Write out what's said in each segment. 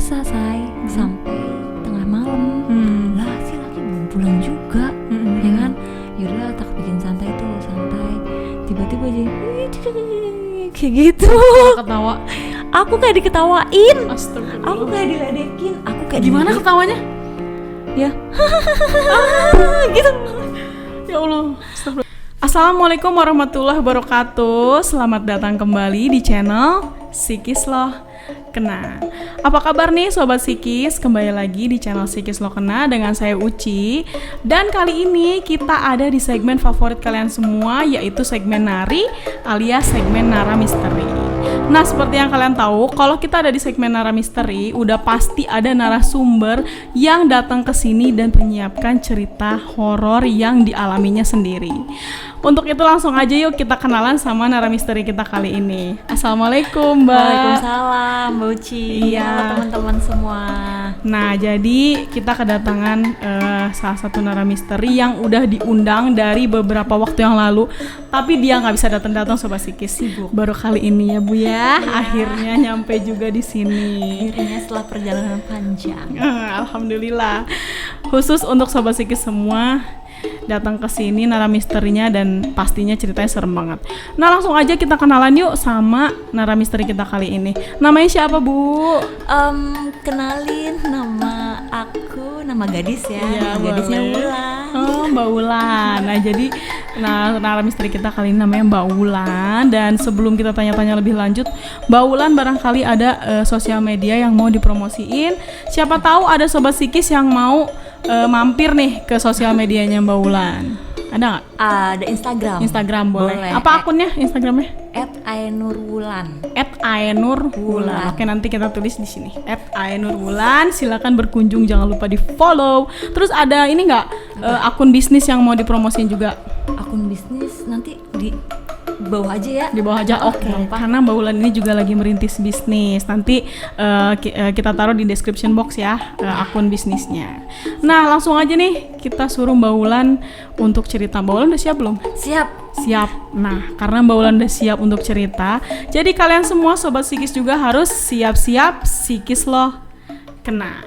puasa sampai tengah malam. Lah si laki belum pulang juga, ya kan? Yaudah tak bikin santai, tiba-tiba aja kayak gitu. Ketawa. Aku kayak diketawain, Astagfirullah. aku kayak diledekin, aku kayak Gimana ketawanya? ya gitu. Ya Allah. Astagfirullah. Assalamualaikum warahmatullahi wabarakatuh. Selamat datang kembali di channel Psikis Loh Kena. Apa kabar nih Sobat Psikis? Kembali lagi di channel Psikis Loh Kena dengan saya Uci. Dan kali ini kita ada di segmen favorit kalian semua, yaitu segmen Nari alias segmen Nara Misteri. Nah, seperti yang kalian tahu, kalau kita ada di segmen Nara Misteri, udah pasti ada narasumber yang datang ke sini dan menyiapkan cerita horor yang dialaminya sendiri. Untuk itu langsung aja yuk kita kenalan sama Nara Misteri kita kali ini. Assalamualaikum, Mbak. Waalaikumsalam, Mbak Uci. Iya. Halo teman-teman semua. Nah, jadi kita kedatangan salah satu Nara Misteri yang udah diundang dari beberapa waktu yang lalu, tapi dia nggak bisa datang-datang Sobat Psikis. Sibuk. Baru kali ini ya Bu ya, akhirnya nyampe juga di sini. Akhirnya setelah perjalanan panjang. Alhamdulillah. Khusus untuk Sobat Psikis semua datang ke sini Nara Misterinya dan pastinya ceritanya serem banget. Nah, langsung aja kita kenalan yuk sama Nara Misteri kita kali ini. Namanya siapa, Bu? Kenalin, nama gadis ya. Iya, Nama gadisnya boleh. Wulan. Oh, Mbak Wulan. Nah, jadi Nara Misteri kita kali ini namanya Mbak Wulan. Dan sebelum kita tanya-tanya lebih lanjut, Mbak Wulan barangkali ada sosial media yang mau dipromosiin. Siapa tahu ada Sobat Psikis yang mau mampir nih ke sosial medianya Mbak Wulan. Ada nggak? Ada Instagram. Instagram boleh. Boleh. Apa akunnya Instagramnya? @ainurwulan. @ainurwulan. Oke, nanti kita tulis di sini. @ainurwulan. Silakan berkunjung, jangan lupa di follow. Terus ada ini nggak akun bisnis yang mau dipromosin juga? Akun bisnis nanti di bawah aja ya. Di bawah aja. Oke. Karena Mbak Wulan ini juga lagi merintis bisnis. Nanti kita taruh di description box ya akun bisnisnya. Nah, langsung aja nih kita suruh Mbak Wulan untuk cerita. Mbak Wulan udah siap belum? Siap. Siap. Nah, karena Mbak Wulan udah siap untuk cerita, jadi kalian semua Sobat Psikis juga harus siap-siap psikis loh kena.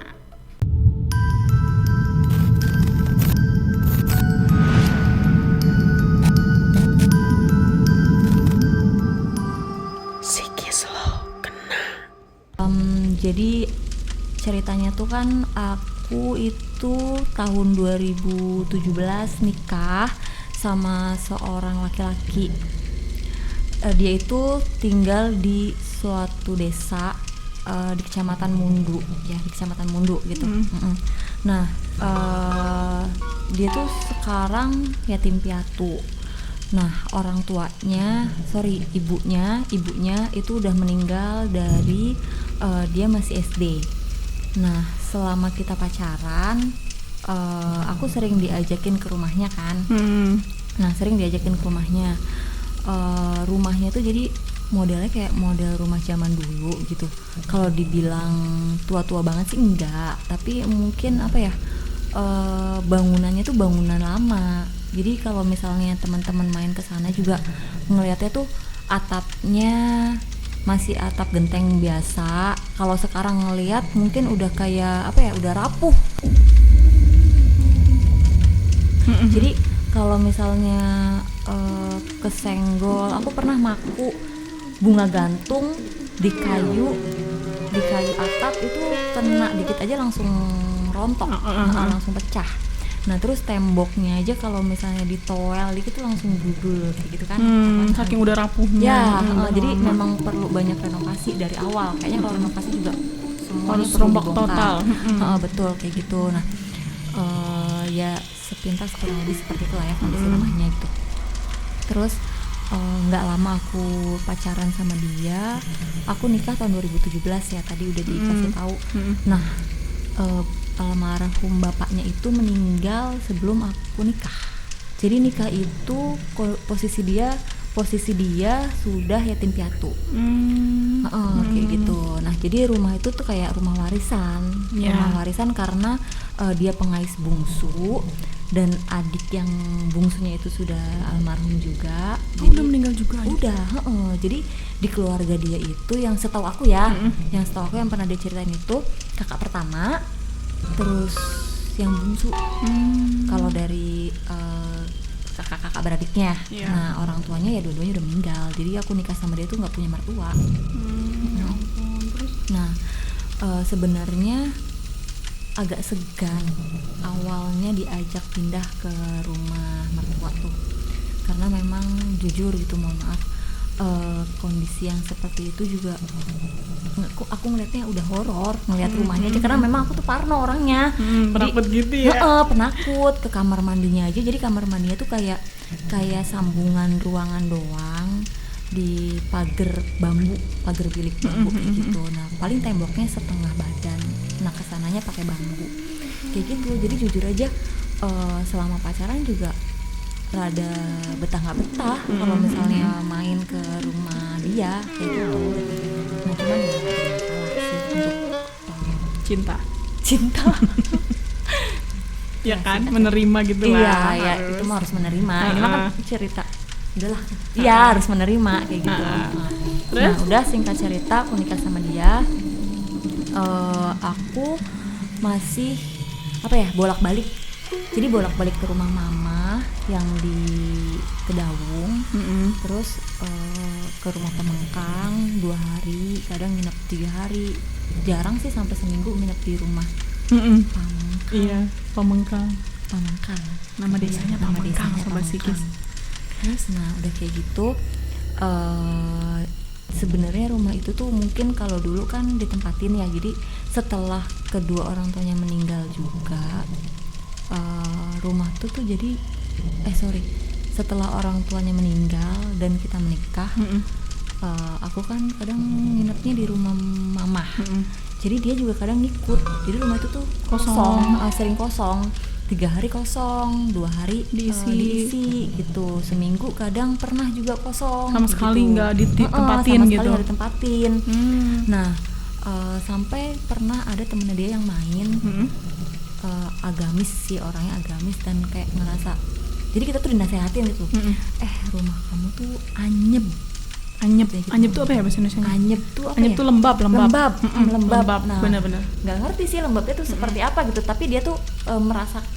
Psikis loh kena. Jadi ceritanya tuh kan aku itu tahun 2017 nikah sama seorang laki-laki. Dia itu tinggal di suatu desa di Kecamatan Mundu ya, di Kecamatan Mundu gitu. Nah, dia tuh sekarang yatim piatu. Nah, ibunya itu udah meninggal dari dia masih SD. Nah, selama kita pacaran, aku sering diajakin ke rumahnya kan. Nah, sering diajakin ke rumahnya. Rumahnya tuh jadi modelnya kayak model rumah zaman dulu gitu. Kalau dibilang tua-tua banget sih enggak, tapi mungkin apa ya, bangunannya tuh bangunan lama. Jadi kalau misalnya teman-teman main ke sana juga ngelihatnya tuh atapnya masih atap genteng biasa. Kalau sekarang ngelihat mungkin udah kayak apa ya, udah rapuh. Jadi kalau misalnya kesenggol, aku pernah maku bunga gantung di kayu atap itu kena dikit aja langsung rontok, langsung pecah. Nah, terus temboknya aja kalau misalnya ditowel dikit tuh langsung budul kayak gitu kan. Saking udah rapuhnya. Ya, jadi memang perlu banyak renovasi dari awal. Kayaknya kalau renovasi juga Harus rombak total. Betul kayak gitu. Nah, ya sepintas kurang lebih seperti itu lah ya kondisi rumahnya gitu. Terus nggak lama aku pacaran sama dia, aku nikah tahun 2017 ya, tadi udah dikasih tahu. Nah, almarhum bapaknya itu meninggal sebelum aku nikah. Jadi nikah itu posisi dia sudah yatim piatu. Kayak gitu. Nah, jadi rumah itu tuh kayak rumah warisan. Rumah warisan karena dia pengais bungsu dan adik yang bungsunya itu sudah almarhum juga. Udah meninggal juga. Udah, jadi di keluarga dia itu yang setahu aku ya, yang setahu aku yang pernah dia ceritain itu kakak pertama, terus yang bungsu. Kalau dari kakak-kakak beradiknya, nah orang tuanya ya dua-duanya udah meninggal. Jadi aku nikah sama dia tuh nggak punya mertua. Nah, sebenarnya agak segan awalnya diajak pindah ke rumah mertua tuh, karena memang jujur gitu, mohon maaf, kondisi yang seperti itu juga aku ngelihatnya udah horor ngelihat rumahnya aja, karena memang aku tuh parno orangnya. Penakut gitu ya. Penakut. Ke kamar mandinya aja, jadi kamar mandinya tuh kayak sambungan ruangan doang di pagar bilik bambu kayak gitu. Nah paling temboknya setengah badan, nah kesananya pakai bambu kayak gitu. Jadi jujur aja selama pacaran juga rada betah nggak betah kalau misalnya main ke rumah dia kayak gitu. Nah cuman ya salah sih untuk cinta ya kan, menerima gitu lah. Iya ya, itu mah harus menerima. Ini mah kan cerita, udahlah, iya harus menerima kayak gitu. Nah udah, singkat cerita aku nikah sama dia. Aku masih bolak-balik. Jadi bolak-balik ke rumah mama yang di Kedawung, terus ke rumah Pamengkang 2 hari, kadang nginep 3 hari. Jarang sih sampai seminggu nginep di rumah Pamengkang. Iya, Pamengkang. Nama desanya Pamengkang, Sobat Psikis. Nah udah kayak gitu, sebenarnya rumah itu tuh mungkin kalau dulu kan ditempatin ya, jadi setelah kedua orang tuanya meninggal juga, rumah tuh jadi setelah orang tuanya meninggal dan kita menikah, aku kan kadang nginepnya di rumah mama. Jadi dia juga kadang ngikut, jadi rumah itu tuh kosong, sering kosong. 3 hari kosong, 2 hari diisi gitu. Seminggu kadang pernah juga kosong. Sama gitu. sekali nggak ditempatin sama gitu. Sekali nggak ditempatin. Nah, sampai pernah ada temennya dia yang main, agamis sih, orangnya agamis, dan kayak ngerasa. Jadi kita tuh dinasehatin gitu. Rumah kamu tuh anyep. Gitu. Anyep tuh apa ya bahasa Indonesia? Anyep tuh apa? Anyep ya? tuh lembab. Lembab. Nah, benar-benar. Nggak ngerti sih lembabnya tuh seperti apa gitu, tapi dia tuh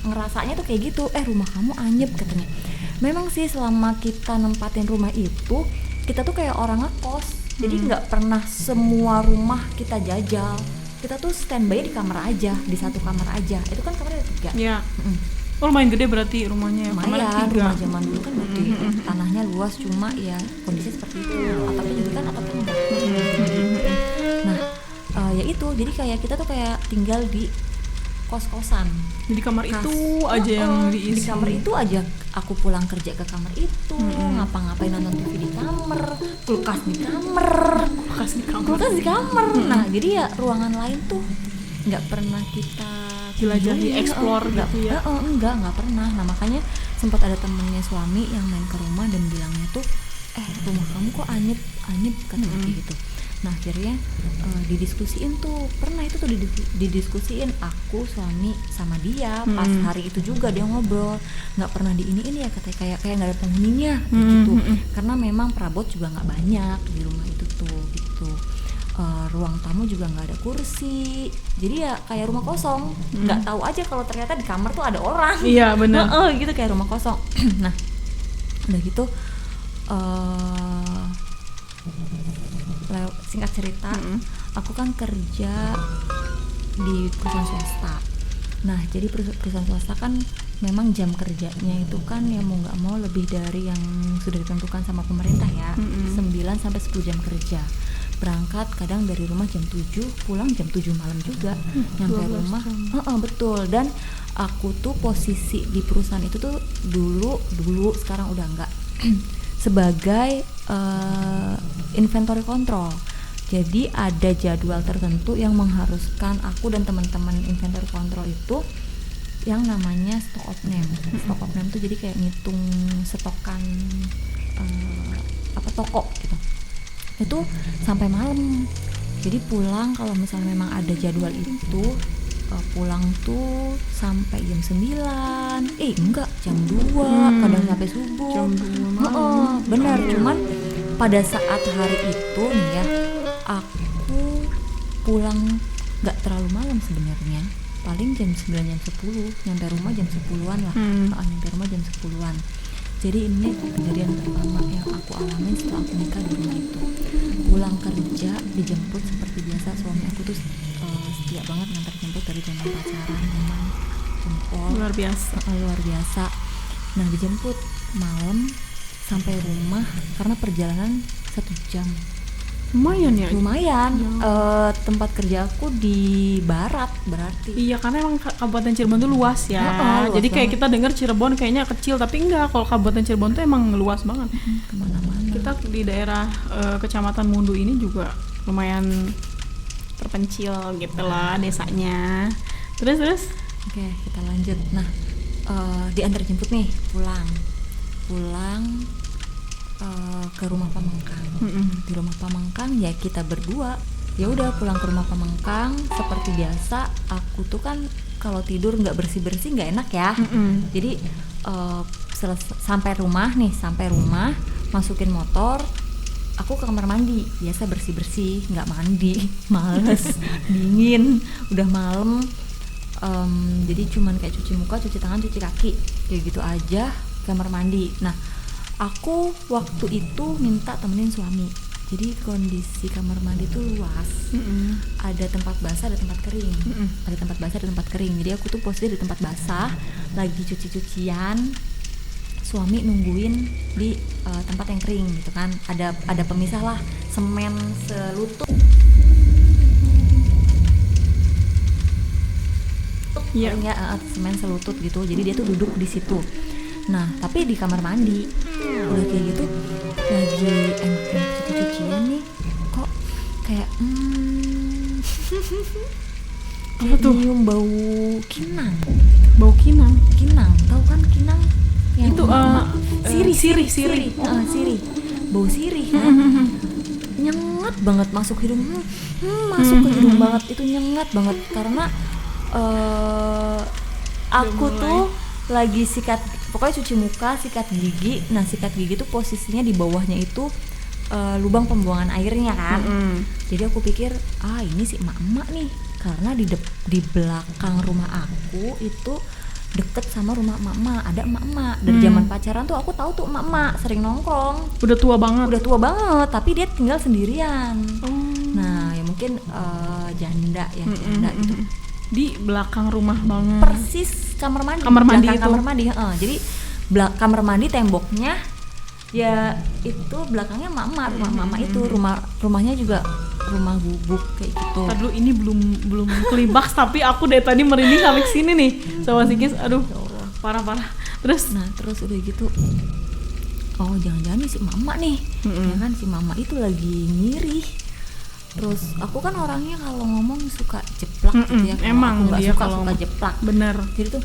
ngerasanya tuh kayak gitu. Rumah kamu anyep katanya. Memang sih selama kita nempatin rumah itu, kita tuh kayak orang ngekos. Jadi nggak pernah semua rumah kita jajal. Kita tuh standby di kamar aja, di satu kamar aja. Itu kan kamarnya ada 3. Iya. Oh, lumayan gede berarti rumahnya. Lumayan, rumah zaman dulu kan gede. Tanahnya luas, cuma ya kondisi seperti itu. Atapnya juga kan atap enggak. Nah, ya itu, jadi kayak kita tuh kayak tinggal di kos-kosan. Jadi kamar itu aja yang diisi. Di kamar itu aja, aku pulang kerja ke kamar itu, ngapa-ngapain, nonton TV di kamar, kulkas di kamar. Nah, jadi ya ruangan lain tuh nggak pernah kita jelajahi, explore gitu ya. Enggak pernah. Nah makanya sempat ada temennya suami yang main ke rumah dan bilangnya tuh, rumah kamu kok anyep katanya gitu. Nah akhirnya didiskusiin tuh, pernah itu tuh didiskusiin aku, suami sama dia. Pas hari itu juga dia ngobrol, nggak pernah ini ya katanya, kayak nggak ada penghuninya gitu. Karena memang perabot juga nggak banyak di rumah itu tuh gitu. Ruang tamu juga nggak ada kursi, jadi ya kayak rumah kosong. Nggak tahu aja kalau ternyata di kamar tuh ada orang. Iya benar. Gitu kayak rumah kosong. Nah udah gitu, singkat cerita, aku kan kerja di perusahaan swasta. Nah jadi perusahaan swasta kan memang jam kerjanya itu kan ya mau nggak mau lebih dari yang sudah ditentukan sama pemerintah ya. 9 sampai 10 jam kerja. Berangkat kadang dari rumah jam 7, pulang jam 7 malam juga. Nyampe rumah betul. Dan aku tuh posisi di perusahaan itu tuh dulu sekarang udah enggak sebagai inventory control. Jadi ada jadwal tertentu yang mengharuskan aku dan teman-teman inventory control itu yang namanya stock of name. Stock of name tuh jadi kayak ngitung stokan toko gitu. Itu sampai malam. Jadi pulang kalau misalnya memang ada jadwal itu pulang tuh sampai jam 9, enggak, jam 2, kadang sampai subuh. Jam 2 malam. Benar, cuman pada saat hari itu nih ya, aku pulang nggak terlalu malam sebenarnya, paling jam 9 jam 10, nyampe rumah jam 10-an lah. Nyampe rumah jam 10-an. Jadi ini kejadian pertama yang aku alamin setelah aku nikah di rumah itu. Pulang kerja dijemput seperti biasa, suami aku tuh setia banget ngantar jemput dari zaman pacaran, memang jempol Luar biasa. luar biasa. Nah, dijemput malam sampai rumah karena perjalanan 1 jam. Lumayan ya. Lumayan. Tempat kerja aku di barat berarti. Iya, karena emang Kabupaten Cirebon tuh luas ya. Luas Jadi kayak banget. kita dengar Cirebon kayaknya kecil, tapi enggak. Kalau Kabupaten Cirebon tuh emang luas banget. Kemana-mana. Kita di daerah Kecamatan Mundu ini juga lumayan terpencil gitu lah desanya. Terus Oke, kita lanjut. Nah, diantar jemput nih, pulang ke rumah Pamengkang. Di rumah Pamengkang ya kita berdua. Ya udah pulang ke rumah Pamengkang seperti biasa. Aku tuh kan kalau tidur nggak bersih nggak enak ya. Jadi sampai rumah, masukin motor, aku ke kamar mandi, biasa bersih nggak mandi, males, dingin, udah malam. Jadi cuman kayak cuci muka, cuci tangan, cuci kaki, kayak gitu aja, kamar mandi. Nah, aku waktu itu minta temenin suami. Jadi kondisi kamar mandi tuh luas, ada tempat basah, ada tempat kering, ada tempat basah, ada tempat kering. Jadi aku tuh posisi di tempat basah, lagi cuci-cucian, suami nungguin di tempat yang kering gitu kan. Ada pemisah lah, semen selutut. Iya. Semen selutut gitu. Jadi dia tuh duduk di situ. Nah, tapi di kamar mandi udah kayak gitu, lagi enak-enak cuci-cucian nih, kok kayak Apa tuh? nyium bau kinang. Bau kinang. Tahu kan kinang? Yang Itu sirih. sirih. Sirih. Bau sirih kan. Nyengat banget masuk hidung. Masuk ke hidung banget, itu nyengat banget karena aku tuh lagi sikat, pokoknya cuci muka, sikat gigi. Nah, sikat gigi tuh posisinya di bawahnya itu lubang pembuangan airnya kan. Jadi aku pikir, ini si emak-emak nih, karena di belakang rumah aku itu deket sama rumah emak-emak, ada emak-emak. Dari zaman pacaran tuh aku tahu tuh emak-emak sering nongkrong. Udah tua banget. Udah tua banget, tapi dia tinggal sendirian. Oh. Nah, ya mungkin janda gitu. Di belakang rumah banget. Persis kamar mandi. Kamar mandi belakang itu. kamar mandi. Jadi kamar mandi temboknya ya itu belakangnya mama, rumah mama itu, rumahnya juga rumah gubuk kayak gitu. Ntar dulu, ini belum klimaks tapi aku dari tadi merinding sampai sini nih sama Sikis. Aduh, parah. Terus Terus udah gitu, jangan-jangan nih si mama nih, ya kan, si mama itu lagi ngiri. Terus aku kan orangnya kalau ngomong suka jeplak gitu ya. Kalau emang aku nggak dia suka kalau jeplak. bener. Jadi tuh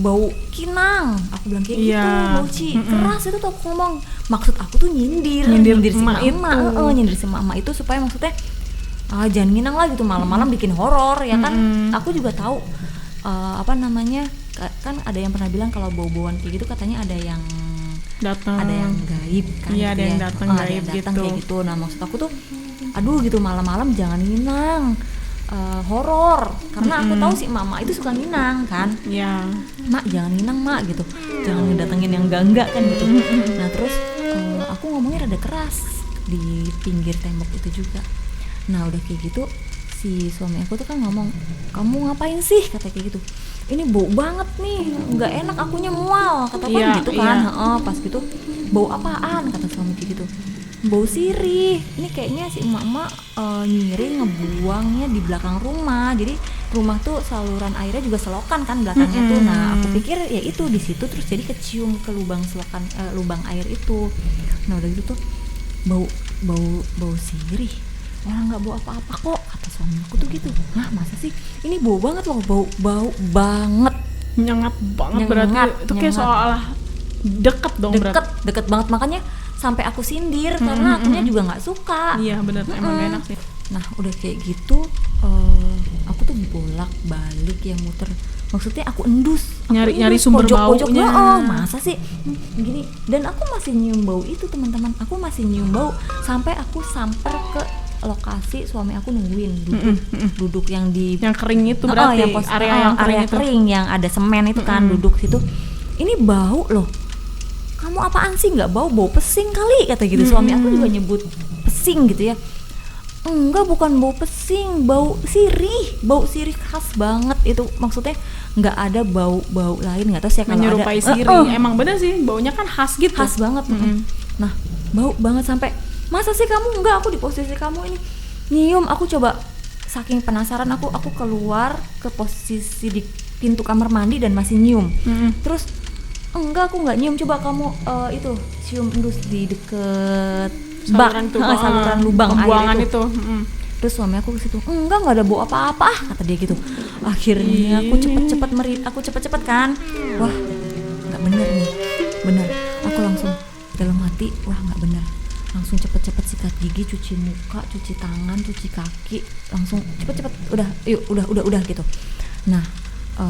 bau kinang, aku bilang kayak Iya. gitu, bau keras itu tuh aku ngomong. Maksud aku tuh nyindir si emak mama, nyindir si mama itu supaya maksudnya jangan nginang lah gitu malam-malam bikin horor ya kan. Aku juga tahu kan ada yang pernah bilang kalau bau-bauan kayak gitu katanya ada yang Datang. ada yang gaib kan. Iya, gitu ada yang ya. datang Ada gaib yang datang gitu. kayak gitu. Nah, maksud aku tuh aduh gitu malam-malam jangan nginang, horor, karena aku tahu si mama itu suka nginang kan. Ya. Mak jangan nginang mak gitu, jangan ngedatengin yang enggak kan gitu. Nah terus aku ngomongnya rada keras di pinggir tembok itu juga. Nah udah kayak gitu si suami aku tuh kan ngomong, kamu ngapain sih, kata kayak gitu. Ini bau banget nih, nggak enak, akunya mual, kata aku Iya, gitu kan. iya. Pas gitu, bau apaan, kata suami kayak gitu. Bau sirih, ini kayaknya si emak-emak nyiri ngebuangnya di belakang rumah. Jadi rumah tuh saluran airnya juga selokan kan belakangnya tuh. Nah aku pikir ya itu di situ, terus jadi kecium ke lubang selokan, lubang air itu. Nah udah gitu tuh bau sirih, orang nggak bau apa-apa kok, kata suami aku tuh gitu. Hah masa sih, ini bau banget loh, bau banget, Nyengat banget, Nyengat, berarti itu kayak nyengat. seolah deket dong berarti. deket banget, makanya sampai aku sindir karena akunya juga nggak suka. Iya bener, emang gak enak sih. Nah udah kayak gitu aku tuh bolak-balik ya muter, maksudnya aku endus, Nyari sumber pojok-pojoknya. baunya. Masa sih gini, dan aku masih nyium bau itu teman-teman, aku masih nyium bau sampai aku samper ke lokasi suami aku nungguin duduk yang di Yang kering itu berarti yang area yang kering area itu. kering yang ada semen itu kan, duduk situ. Ini bau loh, kamu apaan sih, nggak bau pesing kali, kata gitu. Suami aku juga nyebut pesing gitu ya. Enggak, bukan bau pesing, bau sirih khas banget itu, maksudnya nggak ada bau lain, nggak tahu sih kalau ada Menyerupai sirih. Emang bener sih, baunya kan khas gitu. khas banget. Nah bau banget sampai, masa sih kamu, enggak, aku di posisi kamu ini nyium. Aku coba, saking penasaran aku keluar ke posisi di pintu kamar mandi dan masih nyium. Terus enggak, aku nggak nyium, coba kamu itu cium endus di deket Saluran tuh, saluran lubang pembuangan air itu. Terus suami aku ke situ, enggak ada bau apa-apa, kata dia gitu. Akhirnya aku cepet-cepet kan, wah nggak bener nih, bener. Aku langsung dalam hati, wah nggak bener, langsung cepet-cepet sikat gigi, cuci muka, cuci tangan, cuci kaki, langsung cepet-cepet, udah gitu. Nah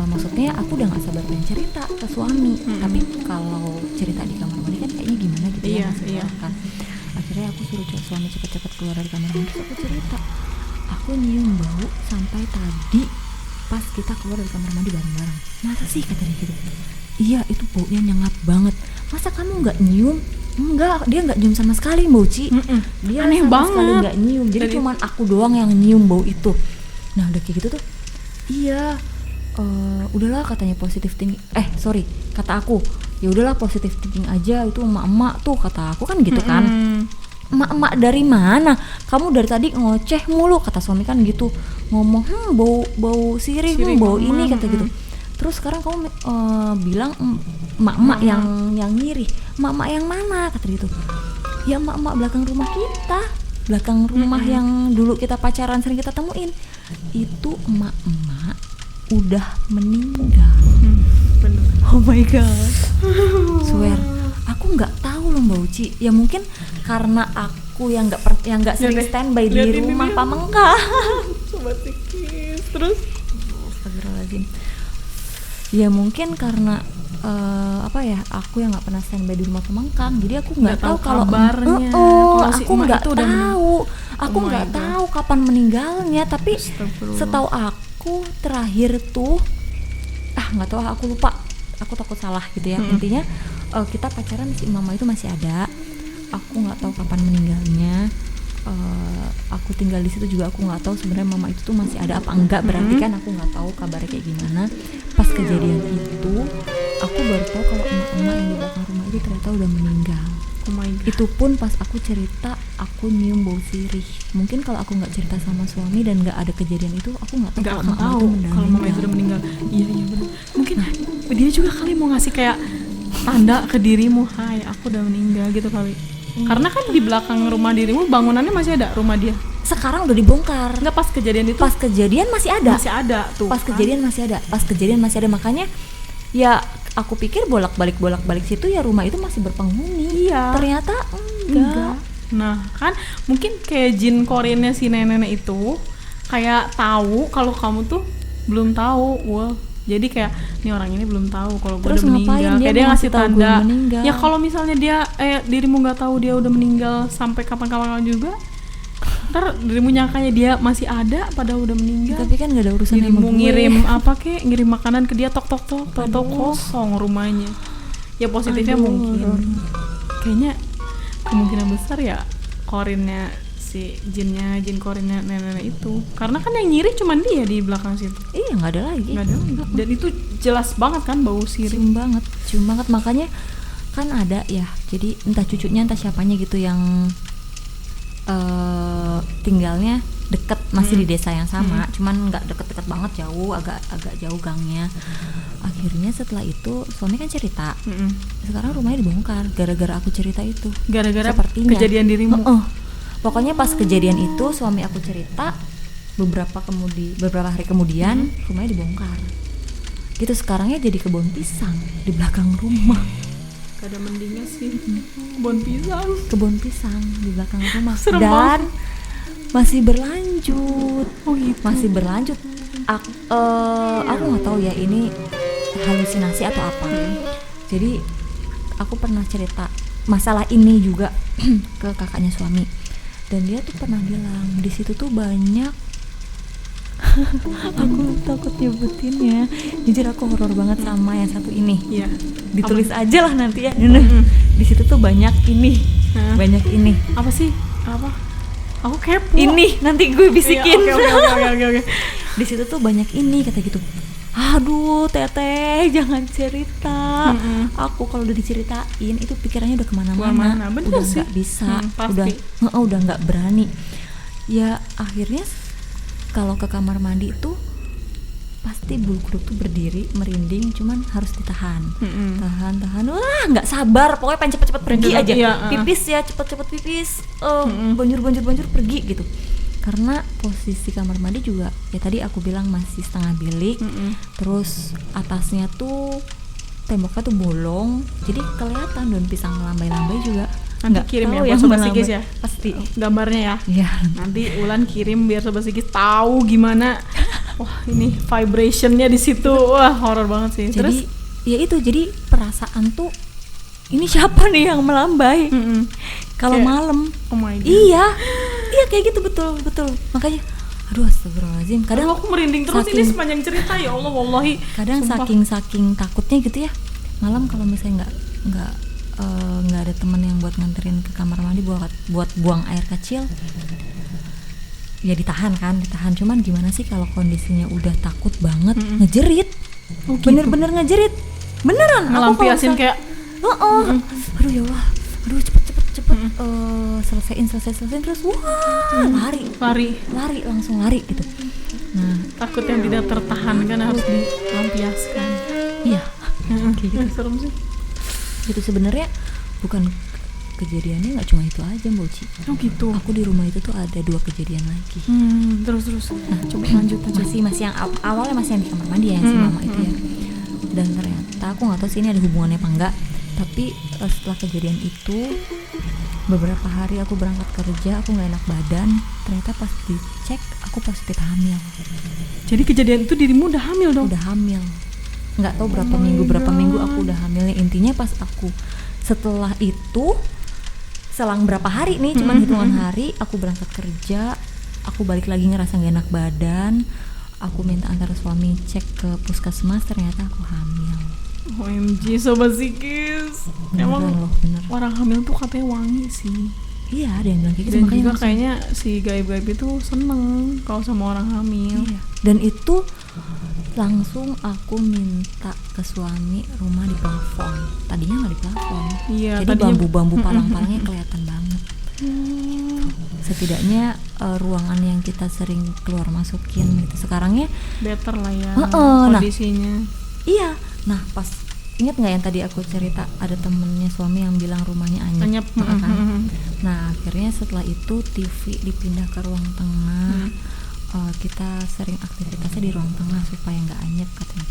maksudnya aku udah nggak sabar pengen cerita ke suami, tapi kalau cerita di kamar mandi kan kayaknya gimana gitu. Iya. Kan akhirnya aku suruh suami cepet-cepet keluar dari kamar mandi. Terus aku cerita, aku nyium bau sampai tadi pas kita keluar dari kamar mandi bareng-bareng. Masa sih, kata dia gitu. Iya, itu baunya nyengat banget. Masa kamu nggak nyium? Enggak, dia nggak nyium sama sekali, Mbak Uci. Dia Aneh sama banget. sekali nggak nyium. Jadi cuman aku doang yang nyium bau itu. Nah udah kayak gitu tuh, iya, udahlah, katanya positive thinking. Kata aku, ya udahlah positive thinking aja, itu emak-emak tuh, kata aku kan gitu kan. Emak-emak dari mana? Kamu dari tadi ngoceh mulu, kata suami kan gitu. Ngomong, bau sirih, bau ini, kata gitu. Terus sekarang kamu bilang emak-emak yang ngiri. Emak-emak yang mana, kata gitu. Ya emak-emak belakang rumah kita, belakang rumah yang dulu kita pacaran sering kita temuin. Itu emak-emak udah meninggal. Bener. Oh my god. Swear, aku nggak tahu loh Mbak Uci. Ya mungkin karena aku yang nggak sering standby di rumah Pamengka. Sobat Sikis. Terus Astagfirullahaladzim. Ya mungkin karena aku yang nggak pernah standby di rumah Pamengkang, jadi aku nggak tahu kalau kabarnya. Kalau si aku emak nggak itu udah aku nggak tahu kapan meninggalnya. Tapi setahu aku terakhir tuh nggak tahu, aku lupa, aku takut salah gitu ya. Intinya kita pacaran, si mama itu masih ada. Aku nggak tahu kapan meninggalnya. Aku tinggal di situ juga, aku nggak tahu sebenarnya mama itu tuh masih ada apa enggak. Berarti kan aku nggak tahu kabarnya kayak gimana. Pas kejadian itu aku baru tahu kalau emak-emak yang di belakang rumah itu ternyata udah meninggal. oh my god. Itu pun pas aku cerita aku nyium bau sirih. Mungkin kalau aku nggak cerita sama suami dan nggak ada kejadian itu, aku nggak tahu Nggak kalau akan tahu kalau mama itu udah meninggal. Iya benar. Mungkin dia juga kali mau ngasih kayak tanda ke dirimu, hai aku udah meninggal gitu kali. Karena kan di belakang rumah dirimu bangunannya masih ada rumah dia. Sekarang udah dibongkar. Enggak, pas kejadian itu Pas kejadian masih ada. masih ada tuh. Pas kan? kejadian masih ada. Makanya ya aku pikir bolak-balik situ ya rumah itu masih berpenghuni. Iya. Ternyata enggak. Nah kan mungkin kayak jin korinnya si nenek itu kayak tahu kalau kamu tuh belum tahu. Wah, jadi kayak nih orang ini belum tahu kalau gue Terus udah meninggal. ngapain dia Kayak dia mau ngasih ngasih tahu gue tanda. meninggal? Ya kalau misalnya dia dirimu nggak tahu dia udah meninggal sampai kapan-kapan juga, ntar dirimu nyangkanya dia masih ada padahal udah meninggal. Tapi kan nggak ada urusan sama Dirimu gue. ngirim apa kek, ngirim makanan ke dia, tok kosong rumahnya. Ya positifnya Aduh, mungkin kayaknya kemungkinan besar ya korinnya si jin korinnya nenek itu, karena kan yang nyiri cuman dia di belakang situ. Iya, nggak ada lagi. Nggak ada lagi. Dan itu jelas banget kan bau sirih. Cium banget. Makanya kan ada ya, jadi entah cucunya entah siapanya gitu yang tinggalnya deket, masih di desa yang sama, cuman nggak deket-deket banget, jauh, agak jauh gangnya. Akhirnya setelah itu suami kan cerita, sekarang rumahnya dibongkar gara-gara aku cerita itu. Gara-gara Sepertinya. kejadian dirimu. Pokoknya pas kejadian itu suami aku cerita, beberapa hari kemudian rumahnya dibongkar. Gitu, sekarangnya jadi kebun pisang di belakang rumah. Gak ada mendingnya sih. Kebun pisang Kebun pisang di belakang rumah. Serem Dan banget. masih berlanjut. Oh gitu. Masih berlanjut. Aku nggak tahu ya ini halusinasi atau apa. Jadi aku pernah cerita masalah ini juga ke kakaknya suami, dan dia tuh pernah bilang di situ tuh banyak aku takut nyebutinnya, jujur aku horor banget sama yang satu ini. Iya. Ditulis aja lah nanti ya. Di situ tuh banyak ini, banyak ini. Apa sih? Apa? Aku kepo. Ini nanti gue bisikin. Iya, oke. Di situ tuh banyak ini kata gitu. Aduh teteh jangan cerita. Aku kalau udah diceritain itu pikirannya udah kemana-mana. Bener Udah sih. nggak bisa. Pasti. Udah nggak berani. Ya akhirnya kalau ke kamar mandi itu pasti bulu kuduk tuh berdiri merinding, cuman harus ditahan. Tahan. Wah nggak sabar, pokoknya pengen cepet-cepet pergi aja. Iya, Pipis ya cepet-cepet pipis. Banjur pergi gitu. Karena posisi kamar mandi juga ya tadi aku bilang masih setengah bilik. Terus atasnya tuh temboknya tuh bolong, jadi kelihatan daun pisang melambai-lambai juga. Nanti kirim ya buat Sobat Psikis ya, pasti gambarnya ya. Iya. Nanti Ulan kirim biar Sobat Psikis tahu gimana. Wah ini vibrationnya di situ, wah horor banget sih. Jadi Terus ya itu, jadi perasaan tuh ini siapa nih yang melambai kalau Kayak, malam. oh my god. Iya kayak gitu, betul. Makanya aduh astagfirullahaladzim, kadang Aduh, aku merinding terus ini saking- sepanjang cerita ya Allah wallahi. kadang Sumpah. saking takutnya gitu ya, malam kalau misalnya nggak ada teman yang buat nganterin ke kamar mandi buat buang air kecil, ya ditahan. Cuman gimana sih kalau kondisinya udah takut banget, ngejerit. Oh, gitu. Bener-bener ngejerit beneran. Ngelampiasin kayak aduh ya Allah, aduh cepet selesaiin terus wah lari langsung lari gitu. Nah takut yang tidak tertahankan harus dilampiaskan. iya kayak gitu. Serem sih. Itu sebenarnya bukan kejadiannya nggak cuma itu aja Mbak Uci. Oh gitu. Aku di rumah itu tuh ada 2 kejadian lagi. Terus. Nah coba lanjut aja. Masih yang awalnya masih yang di kamar mandi ya, si mama itu ya. Dan ternyata aku nggak tahu sih ini ada hubungannya apa enggak, tapi setelah kejadian itu beberapa hari aku berangkat kerja, aku nggak enak badan, ternyata pas dicek aku positif hamil. Jadi kejadian itu dirimu udah hamil dong? Udah hamil, nggak tahu berapa minggu aku udah hamilnya. Intinya pas aku setelah itu selang berapa hari nih, cuman hitungan hari, aku berangkat kerja, aku balik lagi ngerasa nggak enak badan, aku minta antar suami cek ke puskesmas, ternyata aku hamil. OMG Sobat Psikis. Emang bener. orang hamil tuh katanya wangi sih. Iya ada yang bilang kayak gitu. Dan makanya juga langsung- kayaknya si gaib-gaib itu seneng kalau sama orang hamil. Iya. Dan itu langsung aku minta ke suami rumah di plafon. Tadinya nggak di plafon. Iya, Jadi tadinya- bambu-bambu palang-palangnya kelihatan banget. Setidaknya ruangan yang kita sering keluar masukin gitu. Sekarangnya Better lah ya nah. kondisinya. iya. Nah pas ingat nggak yang tadi aku cerita ada temennya suami yang bilang rumahnya anyep, Anyep. kan? Nah akhirnya setelah itu TV dipindah ke ruang tengah. Kita sering aktivitasnya di ruang tengah supaya nggak anyep katanya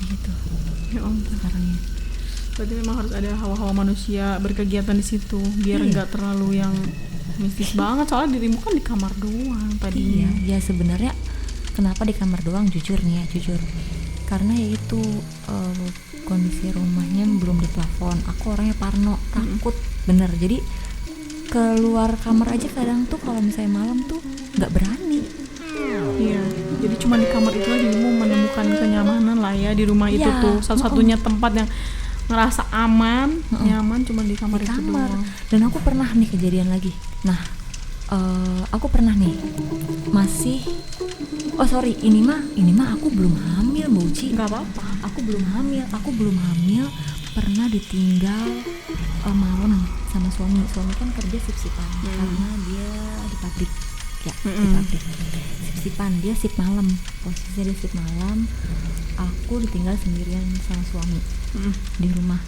gitu. Ya ampun. Sekarangnya Berarti memang harus ada hawa-hawa manusia berkegiatan di situ biar Iya. nggak terlalu yang mistis banget, soalnya dirimu kan di kamar doang tadinya. iya, ya sebenarnya kenapa di kamar doang, jujur karena ya itu kondisi rumahnya belum di plafon. Aku orangnya parno, takut bener. Jadi keluar kamar aja kadang tuh kalau misalnya malam tuh nggak berani. Iya, jadi cuma di kamar itu lah dirimu menemukan kenyamanan lah ya di rumah itu Iya, tuh. Satu-satunya tempat yang ngerasa aman, nyaman cuma di kamar Di itu kamar. doang. Dan aku pernah nih kejadian lagi. Nah aku pernah nih ini mah aku belum hamil Mbak Uci. Nggak apa-apa. Aku belum hamil, pernah ditinggal malam sama suami kan kerja sip-sipan karena dia di pabrik ya, di pabrik sip-sipan, dia sip malam, posisinya dia sip malam, aku ditinggal sendirian sama suami di rumah.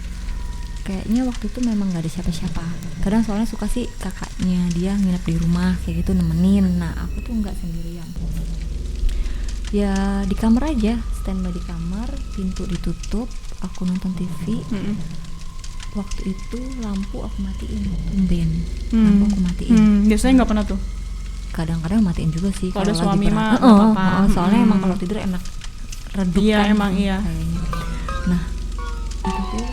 Kayaknya waktu itu memang nggak ada siapa-siapa. Kadang soalnya suka sih kakaknya dia nginep di rumah kayak gitu nemenin. Nah aku tuh nggak sendirian. Ya di kamar aja, standby di kamar, pintu ditutup, aku nonton TV. Waktu itu lampu aku matiin, tumben. Lampu aku matiin. Biasanya nggak pernah tuh. kadang-kadang matiin juga sih Kalau ada lagi suami berat. mah nggak apa-apa. Soalnya emang kalau tidur enak redup Iya, kan emang iya. kayaknya. Nah itu tuh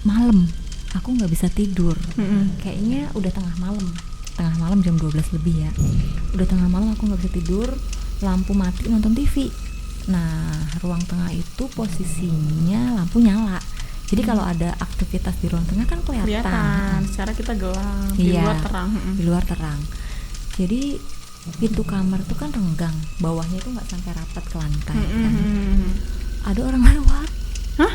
malam aku nggak bisa tidur. Kayaknya udah tengah malam jam 12 lebih ya, udah tengah malam aku nggak bisa tidur, lampu mati, nonton TV. Nah ruang tengah itu posisinya lampu nyala, jadi kalau ada aktivitas di ruang tengah kan kelihatan. Secara kita gelap, di Iya, luar terang. di luar terang. Jadi pintu kamar tuh kan renggang, bawahnya itu nggak sampai rapat ke lantai kan. Ada orang lewat. Hah?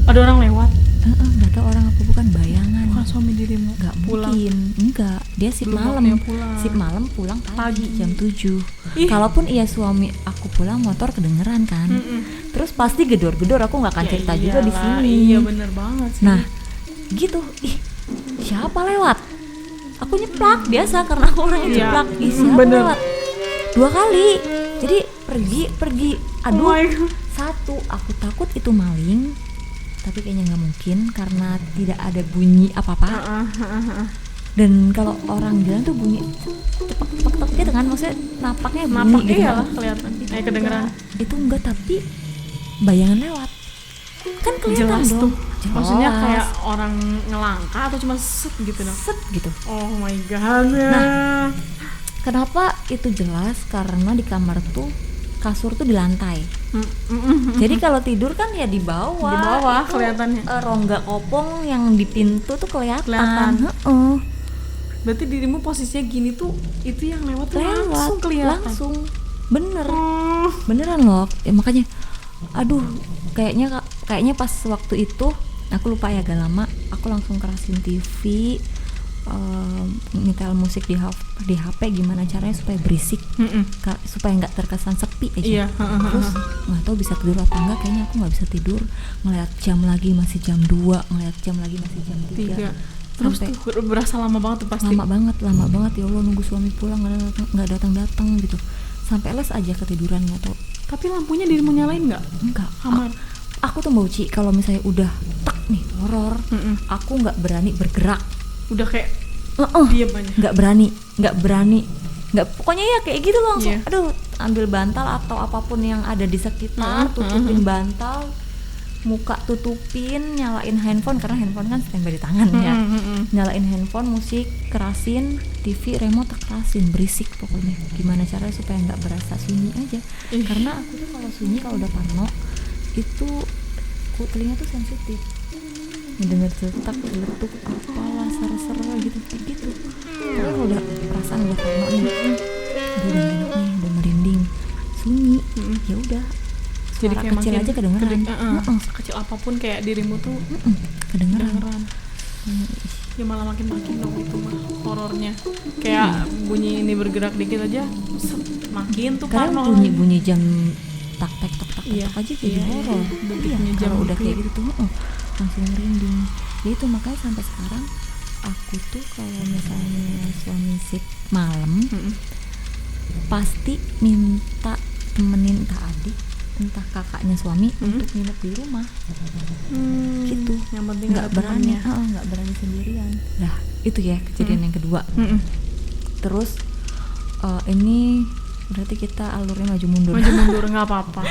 Ada orang lewat? Nggak tahu orang apa, bukan bayangan. Bukan suami dirimu? Nggak pulang. mungkin, enggak. Dia sip Belum malam, waktunya pulang. sip malam pulang pagi jam 7. Ih. Kalaupun iya suami aku pulang, motor kedengeran kan. Terus pasti gedor-gedor, aku nggak akan Ya cerita juga di iyalah, sini. Iya bener banget sih. Nah, gitu. Ih, siapa lewat? Aku nyeplak biasa karena aku orangnya Iya. nyeplak. Ih, siapa Bener. lewat? 2 kali. Jadi pergi. Aduh. Oh my God. 1, aku takut itu maling. Tapi kayaknya nggak mungkin karena tidak ada bunyi apa-apa. Dan kalau orang jalan tuh bunyi tepak gitu kan, maksudnya napaknya bunyi Napak gitu. iyalah kelihatan. Kedengeran. Itu enggak, tapi bayangan lewat. Kan kelihatan Jelas dong. tuh. Maksudnya Jelas. kayak orang ngelangkah atau cuma set gitu dong? Set gitu. Oh my god. Nah, kenapa itu jelas? Karena di kamar tuh kasur tuh di lantai. Jadi kalau tidur kan ya di bawah. Di bawah Itu, kelihatannya. rongga kopong yang di pintu tuh kelihatan. Heeh. Berarti dirimu posisinya gini tuh, itu yang lewat tuh langsung kelihatan. Langsung. Bener. Oh. Beneran loh. Ya, makanya aduh, kayaknya pas waktu itu aku lupa ya, agak lama aku langsung kerasin TV, nyetel musik di HP gimana caranya supaya berisik, supaya nggak terkesan sepi aja. Iya. Terus nggak tahu bisa tidur apa enggak, kayaknya aku nggak bisa tidur, ngeliat jam lagi masih jam 2, ngeliat jam lagi masih jam 3. Terus Sampai tuh berasa lama banget tuh pasti. lama banget ya Allah, nunggu suami pulang nggak datang gitu, sampai les aja ketiduran, nggak tahu. Tapi lampunya dirimu nyalain nggak? Enggak, Kamar. aku tuh mau Ci, kalau misalnya udah tek nih horor, aku nggak berani bergerak. Udah kayak diam aja. nggak berani, nggak, pokoknya ya kayak gitu langsung. Iya. Aduh, ambil bantal atau apapun yang ada di sekitar, tutupin bantal, muka tutupin, nyalain handphone karena handphone kan standby di tangan ya. Nyalain handphone, musik kerasin, TV remote kerasin, berisik pokoknya. Gimana caranya supaya nggak berasa sunyi aja. Karena aku tuh kalau sunyi, kalau udah parno itu telinga tuh sensitif, ngedenger cetak, celetuk, apalah, ser-ser gitu. Tapi kalau udah perasaan udah parno nih, udah enak nih, udah merinding, sunyi, ya udah. Jadi Suara kayak kecil makin aja kedengeran. Kecil apapun kayak dirimu tuh Kedengeran. ya malah makin dong itu mah horornya. Kayak bunyi ini bergerak dikit aja makin tuh Kadang parno. bunyi jam tak Iya, aja jadi iya, horor. detiknya jam Kalau udah gitu. kayak gitu tuh langsung merinding. Ya itu makanya sampai sekarang aku tuh kalau misalnya suami sip malam pasti minta temenin entah adik entah kakaknya suami untuk nginep di rumah. Gitu. Yang penting Nggak ada berani, temennya. nggak berani sendirian. Nah itu ya kejadian yang kedua. Terus ini berarti kita alurnya maju mundur. Maju mundur nggak apa-apa.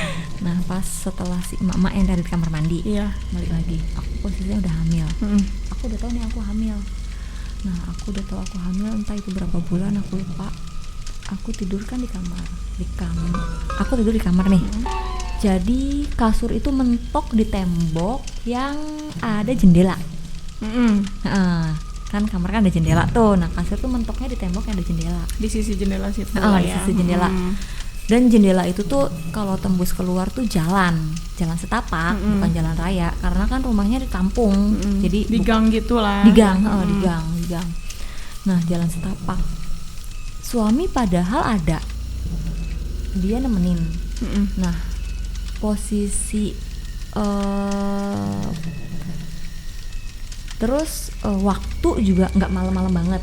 Nah pas setelah si emak yang dari kamar mandi, Iya. balik lagi, aku posisinya udah hamil. Aku udah tahu nih aku hamil. Nah aku udah tahu aku hamil, entah itu berapa bulan aku lupa. Aku tidur kan di kamar, aku tidur di kamar nih. Jadi kasur itu mentok di tembok yang ada jendela. Kan kamar kan ada jendela tuh. Nah kasur tuh mentoknya di tembok yang ada jendela. Di sisi jendela situ Di ya. sisi jendela. Dan jendela itu tuh kalau tembus keluar tuh jalan setapak, bukan jalan raya, karena kan rumahnya di kampung. Jadi Di gang gitu lah. di gang. Nah jalan setapak. Suami padahal ada, dia nemenin. Nah posisi terus waktu juga nggak malam-malam banget.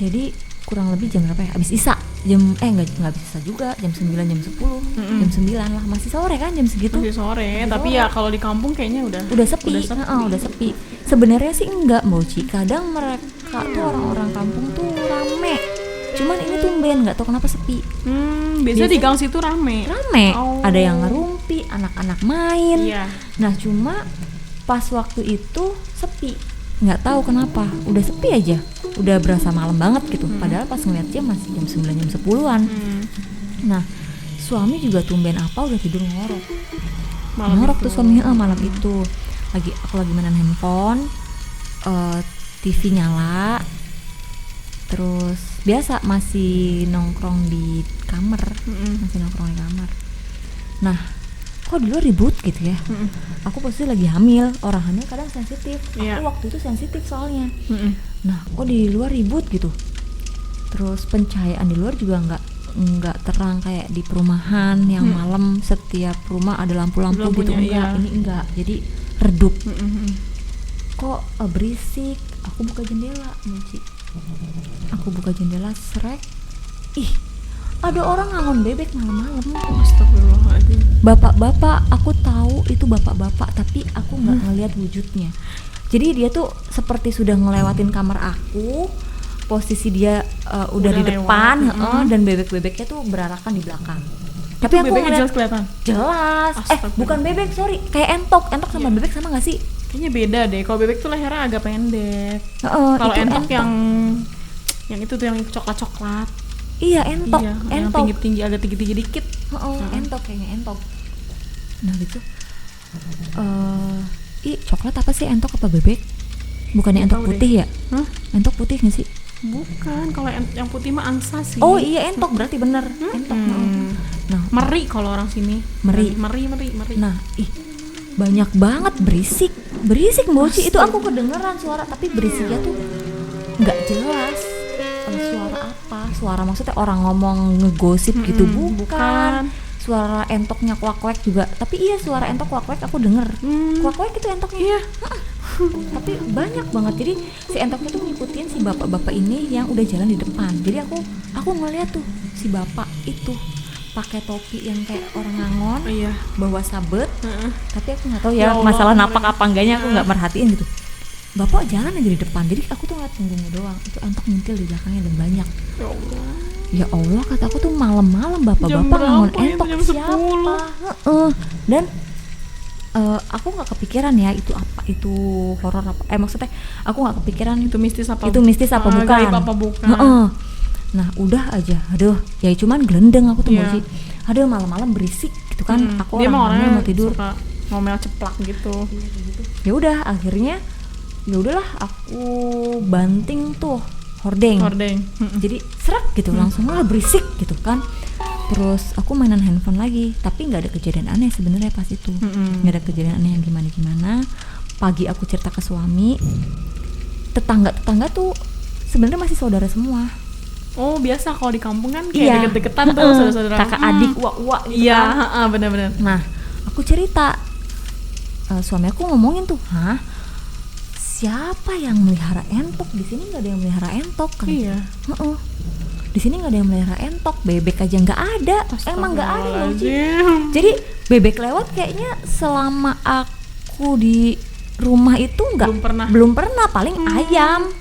Jadi kurang lebih jam berapa ya? Abis Isya. Nggak habis Isya juga, jam 9, jam 10, jam 9 lah, masih sore kan jam segitu. Masih sore, tapi ya kalau di kampung kayaknya udah sepi. Udah sepi. Sebenarnya sih enggak, Mbak Uci. Kadang mereka tuh orang-orang kampung tuh rame. Cuman ini tumben nggak tahu kenapa sepi. Biasanya di gang situ rame. Rame, ada yang ngerumpi, anak-anak main. Iya. Nah cuma pas waktu itu sepi, nggak tahu kenapa, udah sepi aja, udah berasa malam banget gitu. Padahal pas ngeliat jam masih jam 9 jam 10-an. Nah suami juga tumben apa udah tidur ngorok. Ngorok tuh suami malam itu. Aku lagi mainan handphone, TV nyala, terus biasa masih nongkrong di kamar. Nah kok di luar ribut gitu ya. Aku posisi lagi hamil, orang hamil kadang sensitif. Aku waktu itu sensitif soalnya. Nah kok di luar ribut gitu. Terus pencahayaan di luar juga nggak terang kayak di perumahan yang malam setiap rumah ada lampu-lampu gitu. Ini enggak, jadi redup. Kok berisik. Aku buka jendela, Mochi. Aku buka jendela, srek. Ih, ada orang ngangon bebek malam-malam. Astagfirullahaladzim. Bapak-bapak, aku tahu itu bapak-bapak, tapi aku nggak ngelihat wujudnya. Jadi dia tuh seperti sudah ngelewatin kamar aku. Posisi dia udah di depan, dan bebek-bebeknya tuh berarakan di belakang. Tapi aku ngeliat jelas kelihatan. Jelas. Bukan bebek, sorry. Kayak entok sama bebek sama nggak sih? Kayaknya beda deh. Kalau bebek tuh lehernya agak pendek. Kalau entok yang itu tuh yang coklat-coklat. Iya, entok. Yang tinggi-tinggi, agak tinggi-tinggi dikit. Entok, kayaknya entok. Nah gitu. Coklat apa sih, entok apa bebek? Bukannya entok putih ya? Entok putih nggak sih? Bukan, kalau yang putih mah angsa sih. Oh iya, entok berarti bener. Entok. Nah, meri kalau orang sini. Meri. Nah, banyak banget berisik Mochi. Itu aku kedengeran suara, tapi berisiknya tuh nggak jelas. Suara apa? Suara maksudnya orang ngomong ngegosip gitu, bukan. Suara entoknya kuak-kuak juga. Tapi iya, suara entok kuak-kuak aku denger. Kuak-kuak itu entoknya. Iya. Tapi banyak banget. Jadi si entoknya tuh ngikutin si bapak-bapak ini yang udah jalan di depan. Jadi aku ngeliat tuh si bapak itu pakai topi yang kayak orang ngangon, bawa sabet. Tapi aku nggak tahu ya masalah napak apa enggaknya, aku nggak merhatiin gitu. Bapak jalan aja di depan, jadi aku tuh ngeliat punggungnya doang. Itu entok ngintil di belakangnya dan banyak. Ya Allah, kata aku tuh malam-malam bapak-bapak ngangon entok siapa? Dan aku nggak kepikiran ya itu apa, itu horor apa? Maksudnya aku nggak kepikiran itu mistis apa bukan? Gaib apa bukan? Nah udah aja, aduh ya cuman gelendeng aku tuh Mochi. Aduh malam-malam berisik gitu kan. Aku dia orangnya mau tidur, suka ngomel ceplak gitu. Ya udah akhirnya ya udahlah aku banting tuh hordeng. Jadi serak gitu, langsung berisik gitu kan. Terus aku mainan handphone lagi, tapi nggak ada kejadian aneh sebenarnya pas itu. Nggak ada kejadian aneh yang gimana. Pagi aku cerita ke suami, tetangga tuh sebenarnya masih saudara semua. Oh biasa kalau di kampung kan kayak deket-deketan tuh saudara-saudara. Kakak adik uak gitu kan. Iya, benar-benar. Nah aku cerita, suami aku ngomongin tuh, siapa yang melihara entok? Di sini nggak ada yang melihara entok kan? Iya. Di sini nggak ada yang melihara entok, bebek aja nggak ada. Emang nggak ada loh. Jadi bebek lewat kayaknya selama aku di rumah itu belum pernah. Paling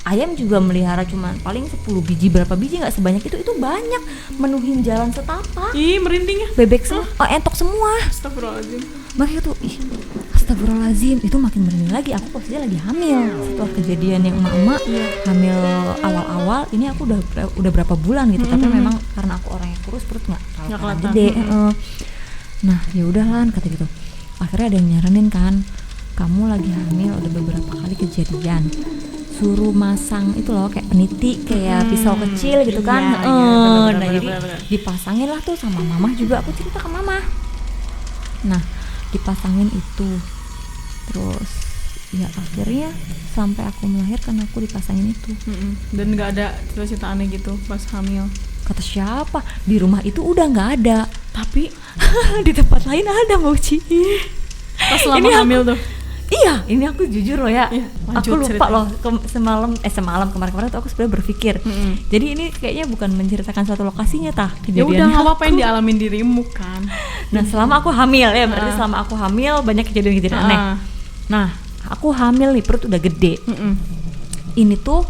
ayam juga melihara cuman paling 10 biji, berapa biji, nggak sebanyak itu banyak menuhin jalan setapak. Merinding ya. Bebek semua, entok semua. Astagfirullahaladzim. Makanya tuh astagfirullahaladzim, itu makin merinding lagi. Aku posisinya lagi hamil setelah kejadian yang emak-emak hamil awal-awal ini. Aku udah berapa bulan gitu, tapi memang karena aku orangnya kurus, perut nggak terlalu gede. Nah ya udahlah kata gitu. Akhirnya ada yang nyaranin kan, kamu lagi hamil udah beberapa kali kejadian, suruh masang itu loh kayak peniti, kayak pisau kecil gitu kan. Nah jadi dipasangin lah tuh sama mama juga. Aku cerita ke mama. Nah dipasangin itu, terus ya akhirnya sampai aku melahirkan aku dipasangin itu. Dan nggak ada cerita aneh gitu pas hamil? Kata siapa? Di rumah itu udah nggak ada, tapi di tempat lain ada Mochi. Pas selama hamil tuh. Iya, ini aku jujur loh ya. Aku lupa loh semalam kemarin tuh aku sebenarnya berpikir. Jadi ini kayaknya bukan menceritakan suatu lokasinya kejadiannya. Ya udah nggak apa-apa yang dialamin dirimu kan. Nah selama aku hamil ya, berarti selama aku hamil banyak kejadian aneh. Nah aku hamil nih, perut udah gede. Ini tuh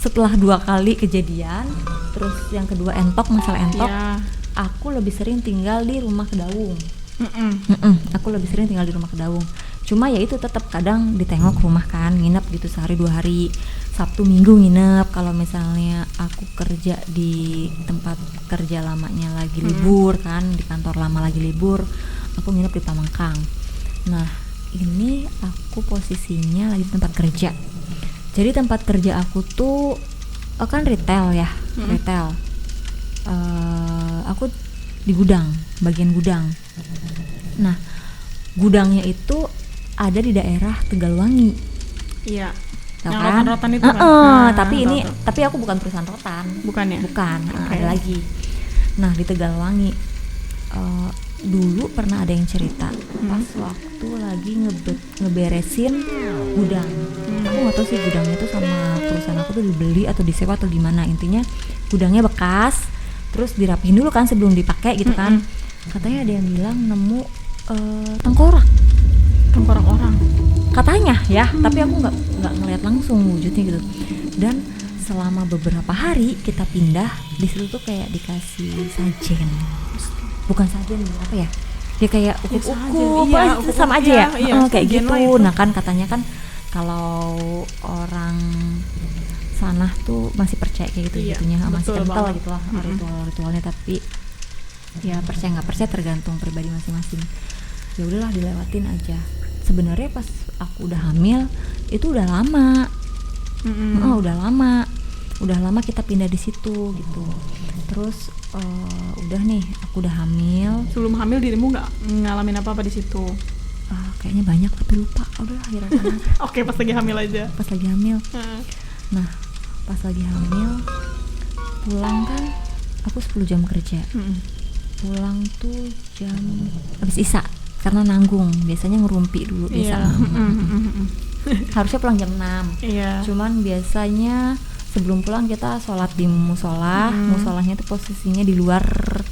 setelah 2 kali kejadian, terus yang kedua masalah entok, Iya. aku lebih sering tinggal di rumah Kedaung. Aku lebih sering tinggal di rumah Kedaung. Cuma ya itu tetap kadang ditengok rumah kan, nginep gitu sehari 2 hari. Sabtu Minggu nginep kalau misalnya aku kerja di tempat kerja lamanya lagi libur kan, di kantor lama lagi libur, aku nginep di Pamengkang. Nah, ini aku posisinya lagi di tempat kerja. Jadi tempat kerja aku tuh kan retail ya, retail. Aku di gudang, bagian gudang. Nah, gudangnya itu ada di daerah Tegalwangi. Iya. Tau Yang kan? rotan-rotan itu kan? Tapi aku bukan perusahaan rotan. Bukan ya? Bukan, Oke. ada lagi. Nah, di Tegalwangi dulu pernah ada yang cerita pas waktu lagi ngeberesin gudang. Aku nggak tahu sih gudangnya tuh sama perusahaan aku tuh dibeli atau disewa atau gimana. Intinya gudangnya bekas, terus dirapihin dulu kan sebelum dipakai gitu kan. Katanya ada yang bilang nemu tengkorak orang. katanya ya, tapi aku nggak ngeliat langsung wujudnya gitu. Dan selama beberapa hari kita pindah di situ tuh kayak dikasih sajen, bukan sajen apa ya, dia kayak ukup-ukup, iya, itu sama aja ya, iya, kayak sajen gitu. lah itu. Nah kan katanya kan kalau orang sana tuh masih percaya kayak gitu, Iya, gitunya masih betul kental banget. gitu lah ritual-ritualnya. Tapi ya percaya nggak percaya tergantung pribadi masing-masing. Ya udahlah, dilewatin aja. Sebenarnya pas aku udah hamil itu udah lama. Udah lama kita pindah di situ gitu. Terus udah nih, aku udah hamil. Sebelum hamil dirimu nggak ngalamin apa-apa di situ? Kayaknya banyak tapi lupa. Udah akhirnya aja. Oke, pas lagi hamil aja. Pas lagi hamil. Nah, pas lagi hamil pulang kan aku 10 jam kerja. Pulang tuh jam habis isya karena nanggung, biasanya ngerumpi dulu biasa. Harusnya pulang jam 6. Iya. Cuman biasanya sebelum pulang kita sholat di musola. Musolahnya itu posisinya di luar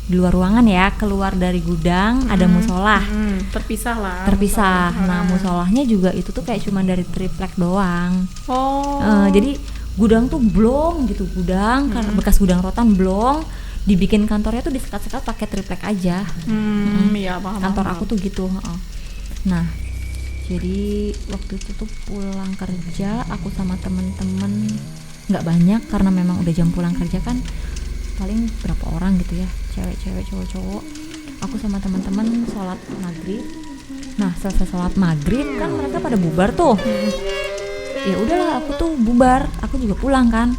ruangan ya, keluar dari gudang ada musola. Terpisah lah. Terpisah. musola. Nah, musolahnya juga itu tuh kayak cuman dari triplek doang. Oh. Jadi gudang tuh blong gitu, gudang karena bekas gudang rotan blong, dibikin kantornya tuh disekat-sekat pakai triplek aja. Iya, paham. Kantor aku tuh gitu. Nah, jadi waktu itu tuh pulang kerja aku sama temen-temen nggak banyak karena memang udah jam pulang kerja kan, paling berapa orang gitu ya, cewek-cewek cowok-cowok. Aku sama temen-temen sholat maghrib. Nah, selesai sholat maghrib kan mereka pada bubar tuh. Ya udahlah, aku tuh bubar, aku juga pulang kan.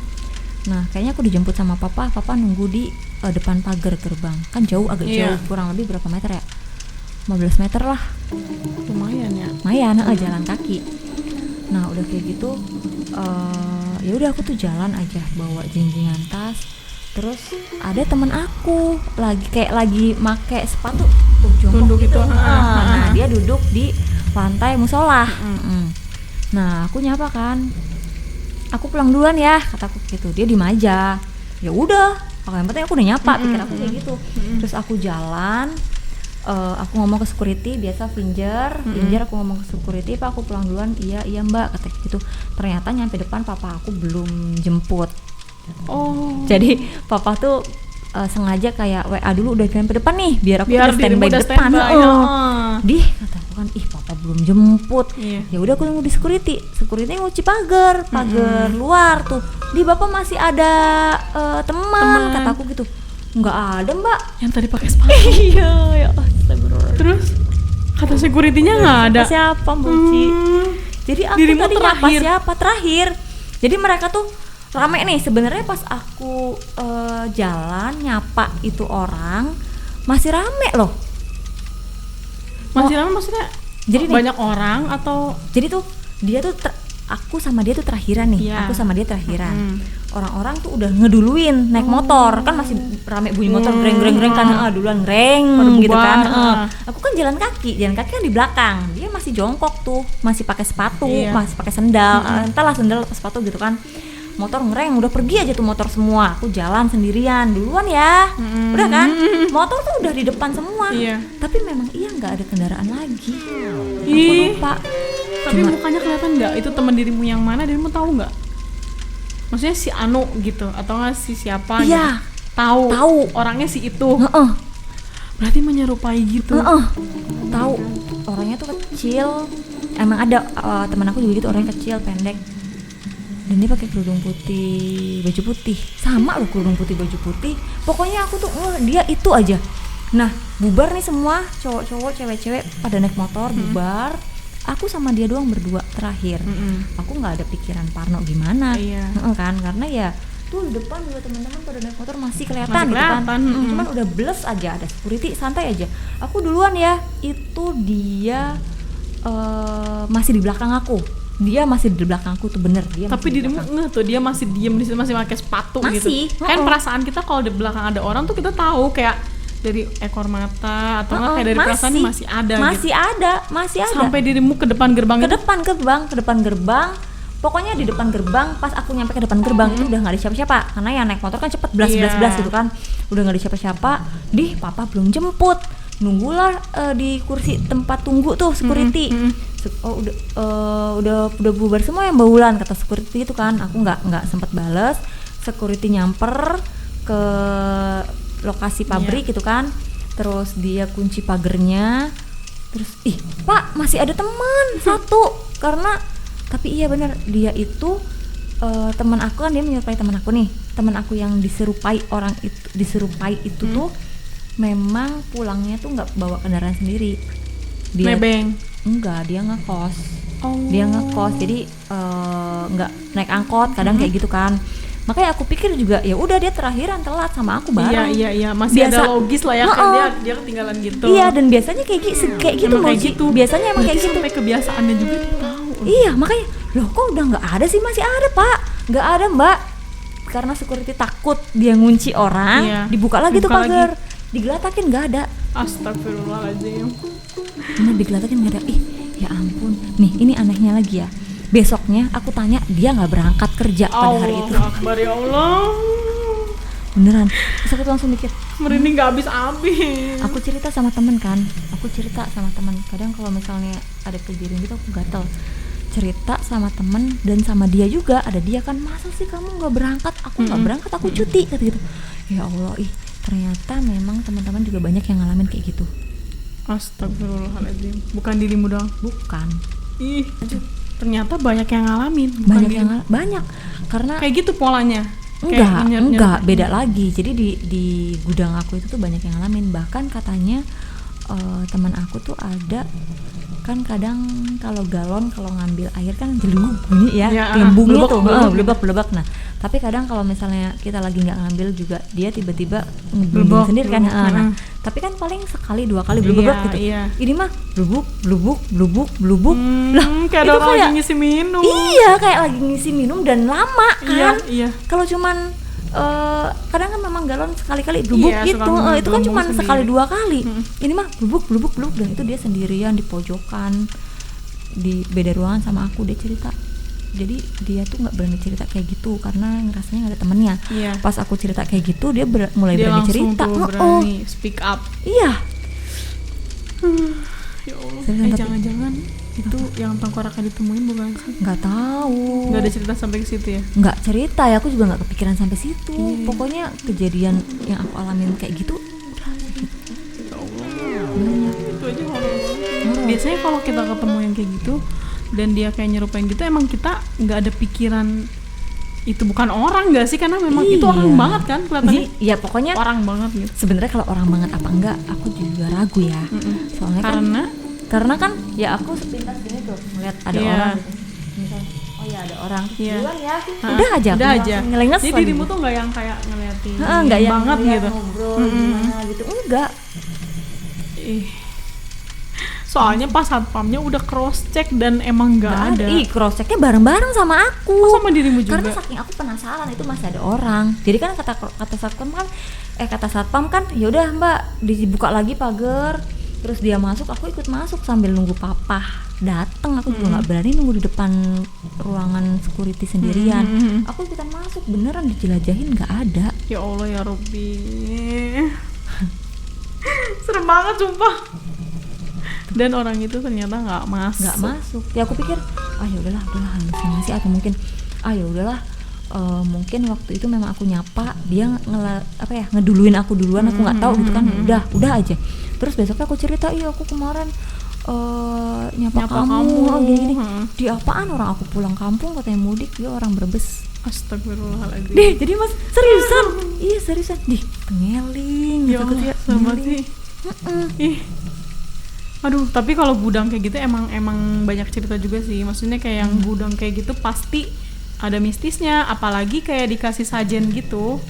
Nah, kayaknya aku dijemput sama papa nunggu di depan pagar gerbang. Kan jauh, agak jauh, kurang lebih berapa meter ya? 15 meter lah. Lumayan ya. Lumayan, jalan kaki. Nah, udah kayak gitu, ya udah aku tuh jalan aja bawa jenjengan tas. Terus ada temen aku lagi make sepatu tuh jongkok Tunduk gitu. itu. Nah, dia duduk di lantai musola. Nah, aku nyapa kan, aku pulang duluan ya, kataku gitu. Dia diem aja. Ya udah, yang penting aku udah nyapa, pikir aku kayak gitu. Terus aku jalan, aku ngomong ke security, biasa finger aku ngomong ke security, Pak aku pulang duluan. Iya mbak, kata gitu. Ternyata nyampe depan papa aku belum jemput. Oh. Jadi papa tuh sengaja kayak WA dulu udah nyampe depan nih, biar aku Biar udah standby dirimu di udah depan. standby. Dih, kataku kan, papa belum jemput. Iya. Ya udah aku nunggu di security ngunci pagar luar tuh. Di bapak masih ada teman, kataku gitu. Nggak ada mbak. Yang tadi pakai sepatu. Iya, ya astagfirullah. Terus kata security-nya nggak ada. Siapa Mbak Uci? Jadi aku Dirimu tadi nyapa terakhir. siapa terakhir. Jadi mereka tuh rame nih. Sebenarnya pas aku jalan nyapa itu orang masih rame loh. Masih lama maksudnya? Jadi nih, Banyak orang atau? jadi tuh dia tuh aku sama dia tuh terakhiran nih. Iya. Aku sama dia terakhiran. Orang-orang tuh udah ngeduluin naik motor, kan masih rame bunyi motor greng-greng kan, duluan greng gitu kan. Aku kan jalan kaki kan di belakang. Dia masih jongkok tuh, masih pakai sepatu, Iya. masih pakai sendal, entahlah sendal atau sepatu gitu kan. Motor ngereng, udah pergi aja tuh motor semua. Aku jalan sendirian duluan ya. Udah kan? Motor tuh udah di depan semua. Iya. Tapi memang nggak ada kendaraan lagi. Aku Ih. lupa. Tapi mukanya kelihatan nggak? Itu teman dirimu yang mana? Dirimu tahu nggak? Maksudnya si Anu gitu atau nggak si siapa Iya. gitu? Tahu orangnya si itu. Heeh. Berarti menyerupai gitu. Tahu orangnya tuh kecil. Emang ada teman aku juga gitu, orangnya kecil, pendek. Dan dia pakai kerudung putih, baju putih. Sama loh, kerudung putih, baju putih. Pokoknya aku tuh dia itu aja. Nah, bubar nih semua, cowok-cowok, cewek-cewek pada naik motor, bubar. Aku sama dia doang berdua terakhir. Aku nggak ada pikiran parno gimana. Iya. Kan karena ya tuh di depan juga teman-teman pada naik motor masih kelihatan Masih gitu kan. kelihatan, Cuman udah bles aja, ada security, santai aja. Aku duluan ya. Itu dia masih di belakang aku. Dia masih di belakangku tuh, bener dia. Tapi dirimu ngeh tuh dia masih diem di situ, masih pakai sepatu Masih, gitu. Kan perasaan kita kalau di belakang ada orang tuh kita tahu kayak dari ekor mata atau nggak kayak dari perasaan ini masih ada gitu. Masih ada. Sampai dirimu ke depan gerbang ke itu. depan gerbang. Pokoknya di depan gerbang, pas aku nyampe ke depan gerbang itu udah nggak ada siapa-siapa. Karena yang naik motor kan cepet belas gitu kan. Udah nggak ada siapa-siapa. Papa belum jemput. Nunggulah di kursi tempat tunggu tuh security. Udah bubar semua yang baulan, kata security itu kan. Aku nggak sempet bales. Security nyamper ke lokasi pabrik gitu kan. Terus dia kunci pagernya. Terus Pak masih ada teman satu. Karena tapi iya benar, dia itu teman aku kan, dia menyerupai teman aku nih. Teman aku yang diserupai itu tuh memang pulangnya tuh nggak bawa kendaraan sendiri. Dia nebeng. Enggak, dia ngekos. Dia ngekos, jadi nggak naik angkot kadang kayak gitu kan. Makanya aku pikir juga ya udah dia terakhiran telat sama aku bareng. Iya masih ada logis lah ya kan dia ketinggalan gitu. Iya, dan biasanya kayak gitu gitu. Biasanya emang kayak gitu. Sampai kebiasaannya juga dia tahu. Iya, makanya loh kok udah nggak ada sih, masih ada Pak. Nggak ada Mbak. Karena security takut dia ngunci orang, dibuka lagi tuh pagar. Digelatakin nggak ada. Astagfirullahaladzim. Bener, digelatakin nggak ada. Ya ampun. Nih ini anehnya lagi ya. Besoknya aku tanya, dia nggak berangkat kerja pada hari itu. Akbar, ya Allah. Beneran. Terus aku tuh langsung mikir, merinding nggak habis-habis. Aku cerita sama temen kan. Kadang kalau misalnya ada kejadian gitu aku gatel. Cerita sama temen dan sama dia juga. Ada dia kan, masa sih kamu nggak berangkat? Aku nggak berangkat, aku cuti kata gitu. Ya Allah, ternyata memang teman-teman juga banyak yang ngalamin kayak gitu. Astagfirullahaladzim. Bukan dirimu doang? Bukan. Ternyata banyak yang ngalamin. Banyak. Karena kayak gitu polanya. Enggak, beda lagi. Jadi di gudang aku itu tuh banyak yang ngalamin. Bahkan katanya teman aku tuh ada kan, kadang kalau galon kalau ngambil air kan jelung bunyi ya, gelembungnya tuh blebak. Nah, tapi kadang kalau misalnya kita lagi nggak ngambil juga dia tiba-tiba ngeblebak sendiri kan. Nah, tapi kan paling sekali 2 kali blebak gitu. Ini mah blubuk. Lah, kayak ada orang lagi ngisi minum. Iya, kayak lagi ngisi minum dan lama kan. Iya. Kalau cuman kadang kan memang galon sekali-kali blubuk gitu. Itu kan cuma sekali 2 kali. Ini mah blubuk, dan itu dia sendirian di pojokan, di beda ruangan sama aku. Dia cerita, jadi dia tuh nggak berani cerita kayak gitu karena ngerasanya nggak ada temennya. Pas aku cerita kayak gitu, dia mulai berani cerita. Dia berani speak up. Iya. Ya Allah. Jangan-jangan itu yang tengkoraknya ditemuin bukan sih? Nggak tahu. Nggak ada cerita sampai ke situ ya? Nggak cerita ya, aku juga nggak kepikiran sampai situ. Pokoknya kejadian yang aku alamin kayak gitu. Ya Allah. Itu aja horor. Biasanya kalau kita ketemu yang kayak gitu dan dia kayak nyerupain gitu, emang kita nggak ada pikiran itu bukan orang nggak sih, karena memang itu orang banget kan kelihatannya. Iya, pokoknya orang banget gitu. Sebenarnya kalau orang banget apa enggak, aku juga ragu ya. Soalnya karena kan ya aku sepintas gini tuh ngeliat ada orang gitu. Misal, oh ya ada orang. Duluan ya. Udah aja. Ngelenges. Jadi dirimu tuh nggak yang kayak ngeliatin enggak yang banget gitu. Ngobrol gimana gitu. Enggak. Soalnya pas satpamnya udah cross check dan emang nggak ada. Cross checknya bareng-bareng sama aku. Sama dirimu juga. Karena saking aku penasaran itu masih ada orang. Jadi kan kata satpam kan ya udah Mbak, dibuka lagi pagar. Terus dia masuk, aku ikut masuk sambil nunggu papa datang. Aku juga nggak berani nunggu di depan ruangan security sendirian. Aku ikutan masuk, beneran dijelajahin nggak ada. Ya Allah ya Robbi. Serem banget sumpah. Dan orang itu ternyata nggak masuk. Ya aku pikir ya udahlah halusinasi, atau mungkin ya udahlah mungkin waktu itu memang aku nyapa, dia ngeduluin aku duluan, aku nggak tahu gitu kan, udah aja. Terus besoknya aku cerita, iya aku kemarin nyapa kamu. Gini. Di apaan, orang aku pulang kampung katanya mudik, dia orang Brebes. Astagfirullahaladzim. Deh, jadi Mas seriusan? Iya seriusan. Dih, ngeling Ya Allah, sama sih. Ih. Aduh, tapi kalau gudang kayak gitu emang banyak cerita juga sih. Maksudnya kayak yang gudang kayak gitu pasti ada mistisnya, apalagi kayak dikasih sajen gitu.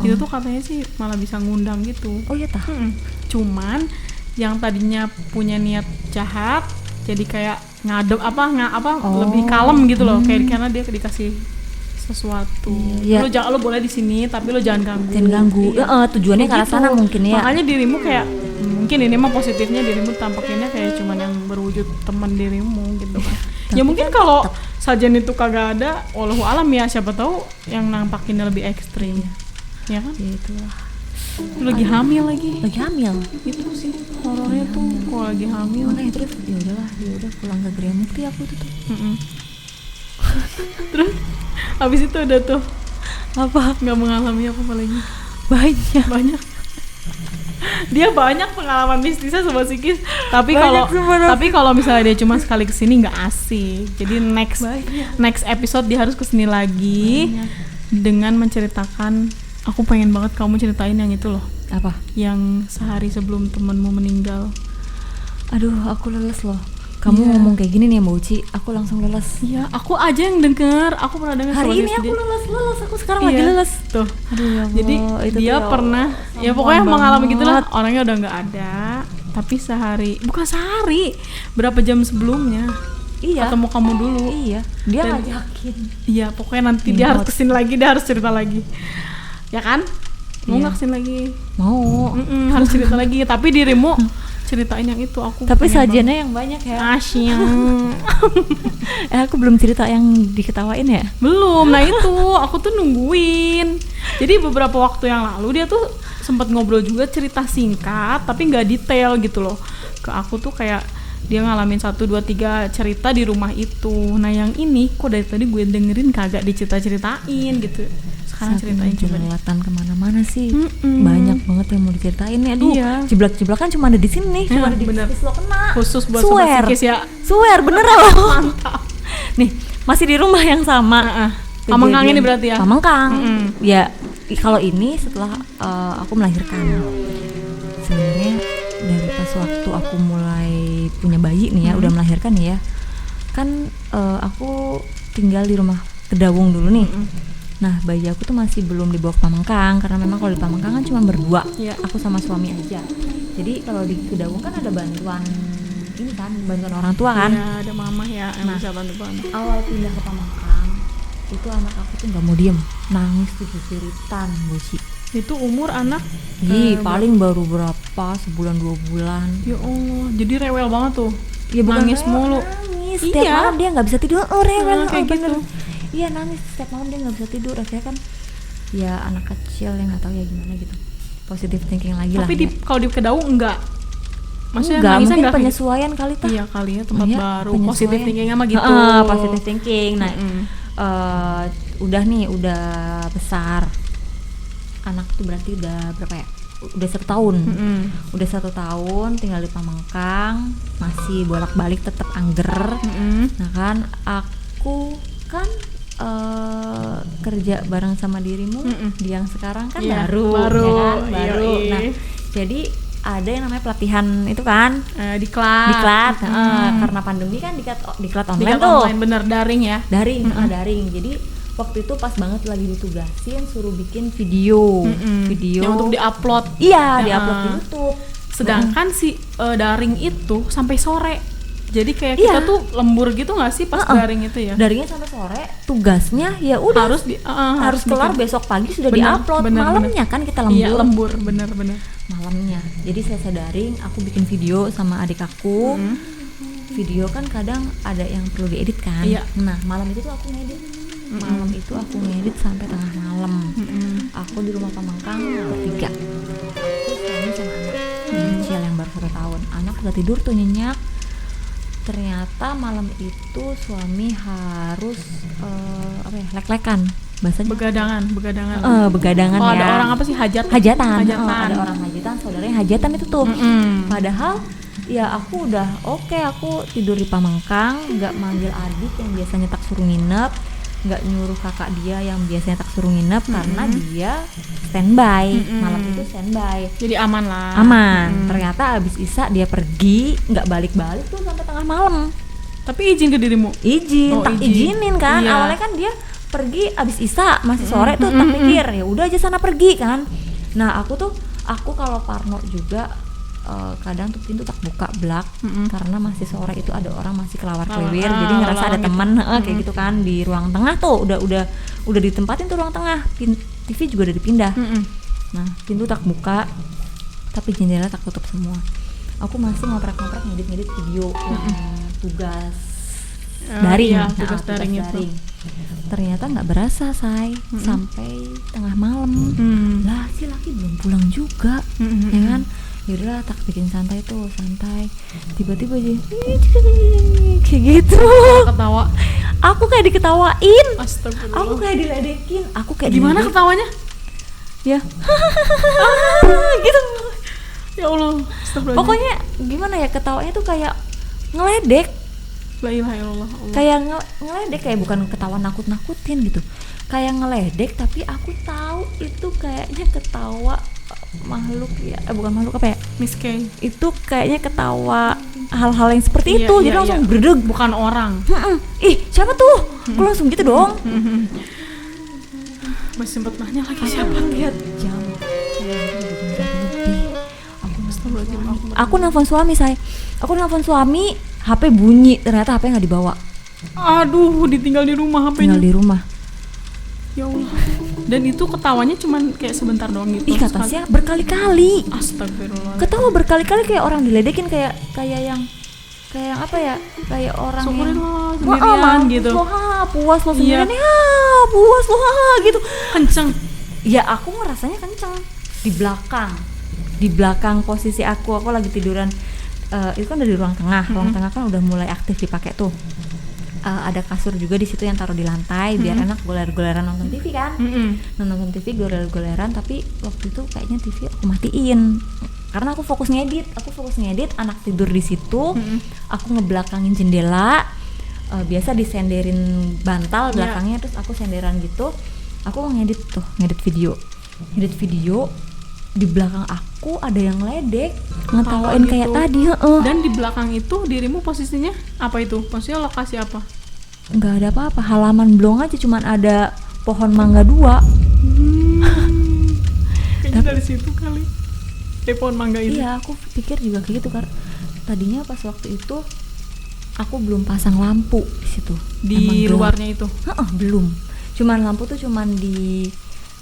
Itu tuh katanya sih malah bisa ngundang gitu. Oh iya tah. Cuman yang tadinya punya niat jahat jadi kayak ngadep lebih kalem gitu loh, kayak karena dia dikasih sesuatu. Lo jangan, lo boleh di sini tapi lo jangan ganggu. Jangan ganggu. Tujuannya ke arah sana mungkin ya. Makanya dirimu kayak mungkin ini mah positifnya dirimu tampakinnya kayak cuman yang berwujud teman dirimu gitu kan. Ya mungkin kalau sajian itu kagak ada, wallahu alam ya, siapa tahu yang nampakinnya lebih ekstrim. Ya kan? Ya itulah. Lagi hamil lagi. Itu sih horornya tuh kalau lagi hamil. Makanya terus ya udah pulang ke Gria Mukti aku tuh. Terus habis itu udah tuh apa? Nggak mengalami apa lagi? Banyak. Dia banyak pengalaman mistisnya Sobat Psikis. Tapi kalau misalnya dia cuma sekali kesini nggak asik. Jadi next episode dia harus kesini lagi dengan menceritakan. Aku pengen banget kamu ceritain yang itu loh. Apa? Yang sehari sebelum temanmu meninggal. Aduh, aku leles loh. Kamu ngomong kayak gini nih Mbak Uci, aku langsung leles. Iya, aku aja yang denger. Aku pernah dengar hari ini aku leles. Aku sekarang lagi leles. Tuh. Aduh ya Allah. Jadi dia pernah, ya pokoknya mengalami gitulah. Orangnya udah nggak ada. Tapi bukan sehari, berapa jam sebelumnya. Iya. Ketemu kamu dulu. Iya. Dia ngajakin. Iya, pokoknya nanti dia harus kesini lagi, dia harus cerita lagi. Ya kan? Mau nggak kesini lagi? Mau. Harus cerita lagi. Tapi dirimu ceritain yang itu aku. Tapi sajiannya yang banyak ya. Asyik. Aku belum cerita yang diketawain ya? Belum. Nah itu aku tuh nungguin. Jadi beberapa waktu yang lalu dia tuh sempat ngobrol juga, cerita singkat tapi nggak detail gitu loh. Ke aku tuh kayak dia ngalamin 1, 2, 3 cerita di rumah itu. Nah yang ini kok dari tadi gue dengerin kagak dicerita-ceritain gitu. Sekarang ceritain coba deh. Kelihatan kemana-mana sih. Banyak banget yang mau diceritain ya. Aduh, jeblak-jeblakan cuma ada di sini, cuma ada di Psikis Lo Kena. Khusus buat Sobat Psikis ya. Swear, bener loh. Mantap. Nih, masih di rumah yang sama. Pamengkang ini berarti ya? Pamengkang. Ya, kalau ini setelah aku melahirkan. Sebenarnya dari pas waktu aku mulai punya bayi nih ya, udah melahirkan nih ya. Kan aku tinggal di rumah Kedawung dulu nih. Nah, bayi aku tuh masih belum dibawa ke Pamengkang karena memang kalau di Pamengkang kan cuma berdua, aku sama suami aja. Jadi kalau di Kedawung kan ada bantuan ini kan, bantuan orang tua kan. Iya, ada mama ya yang bisa bantu-bantu. Awal pindah ke Pamengkang, itu anak aku tuh nggak mau diem, nangis tuh jeritan, Boci. Itu umur anak? Paling baru berapa, sebulan 2 bulan. Ya Allah, jadi rewel banget tuh. Ya, nangis mulu. Nangis, setiap malam dia nggak bisa tidur. Rewel kayak bener. gitu. Iya, nangis setiap malam dia nggak bisa tidur. Rasanya kan ya anak kecil yang nggak tahu ya gimana gitu. Positive thinking lagi lah. Tapi kalau di Kedawung enggak. Maksudnya enggak, nangisnya mungkin penyesuaian kali tah. Iya kali ya, tempat baru. Positive thinking sama gitu. Positive thinking. Nah, udah besar. Anak tuh berarti udah berapa ya? Udah 1 tahun. Udah 1 tahun tinggal di Pamengkang, masih bolak-balik tetap angger. Nah kan aku kan kerja bareng sama dirimu di yang sekarang kan baru. Nah, jadi ada yang namanya pelatihan itu kan diklat. Karena pandemi kan diklat online tuh. Online bener, daring ya. Daring. Jadi waktu itu pas banget lagi ditugasin suruh bikin video yang untuk diupload. Iya, diupload di YouTube. Sedangkan si daring itu sampai sore. Jadi kayak kita tuh lembur gitu nggak sih pas daring itu ya? Daringnya sampai sore, tugasnya ya udah harus kelar besok pagi sudah diupload. Malamnya kan kita lembur. Iya, lembur bener. Malamnya. Jadi selesai daring, aku bikin video sama adik aku. Video kan kadang ada yang perlu diedit kan. Iya. Nah, malam itu tuh aku ngedit. Malam itu aku ngedit sampai tengah malam. Aku di rumah Pamengkang bertiga. Aku suami sama anak kecil yang baru 1 tahun. Anak udah tidur tuh nyenyak. Ternyata malam itu suami harus lek-lekan bahasanya begadangan begadangan kalau ya. ada orang apa sih hajatan Ada orang hajatan, saudaranya hajatan itu tuh. Padahal ya aku udah aku tidur di Pamengkang, nggak manggil adik yang biasanya tak suruh nginep, nggak nyuruh kakak dia yang biasanya tak suruh nginep, karena dia standby malam itu standby. Jadi aman lah. Ternyata abis Isya dia pergi, nggak balik-balik tuh sampai tengah malam. Tapi izin ke dirimu? Tak izinin kan. Iya. Awalnya kan dia pergi abis Isya, masih sore tuh, tak pikir ya udah aja sana pergi kan. Nah aku kalau Parno juga kadang tuh pintu tak buka blak, karena masih sore itu ada orang masih kelawar-kelewir, jadi ngerasa ada teman kayak gitu kan. Di ruang tengah tuh udah ditempatin tuh ruang tengah, TV juga udah dipindah. Nah pintu tak buka, tapi jendela tak tutup semua. Aku masih ngoprek-ngoprek ngedit video tugas daring. Tugas daring itu. Ternyata nggak berasa sampai tengah malam. Lah si laki belum pulang juga, ya kan? Yaudahlah tak bikin santai, tiba-tiba aja kayak gitu. Ketawa. Aku kayak diketawain. Astagfirullah. Aku kayak diledekin. Aku kayak gimana ketawanya? Ya gitu. Ya Allah, astagfirullah. Pokoknya gimana ya, ketawanya tuh kayak ngeledek. La ilaha illallah. Kayak ngeledek, kayak bukan ketawa nakut-nakutin gitu. Kayak ngeledek, tapi aku tahu itu kayaknya ketawa makhluk ya, bukan makhluk apa ya? Miss K. Itu kayaknya ketawa hal-hal yang seperti itu. Jadi langsung berdeg, bukan orang. Ih, siapa tuh? Aku langsung gitu dong. Masih sempet nanya lagi siapa? Lihat jam. Aku nelfon suami, HP bunyi, ternyata HP nggak dibawa. Aduh, ditinggal di rumah HP-nya. Tinggal di rumah. Ya Allah. Dan itu ketawanya cuman kayak sebentar doang gitu. Ih, kata saya berkali-kali. Astagfirullah. Ketawa berkali-kali kayak orang diledekin, kayak yang apa ya? Kayak orang syukurin yang lo sendirian gitu. Wah, puas lo sendirian ya. Puas lo gitu. Kenceng. Ya aku ngerasanya kenceng. Di belakang posisi aku lagi tiduran. Itu kan dari ruang tengah. Ruang tengah kan udah mulai aktif dipakai tuh. Ada kasur juga di situ yang taruh di lantai biar enak goler-goleran nonton TV kan. Nonton TV goler-goleran, tapi waktu itu kayaknya TV aku matiin karena aku fokus ngedit, anak tidur di situ. Aku ngebelakangin jendela, biasa disenderin bantal belakangnya, terus aku senderan gitu. Aku ngedit video. Di belakang aku ada yang ledek, ngetawain gitu. Kayak tadi. Dan di belakang itu dirimu posisinya apa itu? Maksudnya lokasi apa? Nggak ada apa-apa, halaman blong aja, cuman ada pohon mangga 2. Kayaknya dari situ kali. Pohon mangga itu. Iya, aku pikir juga kayak gitu, karena tadinya pas waktu itu aku belum pasang lampu di situ. Di luarnya itu? Belum. Cuman lampu tuh cuman di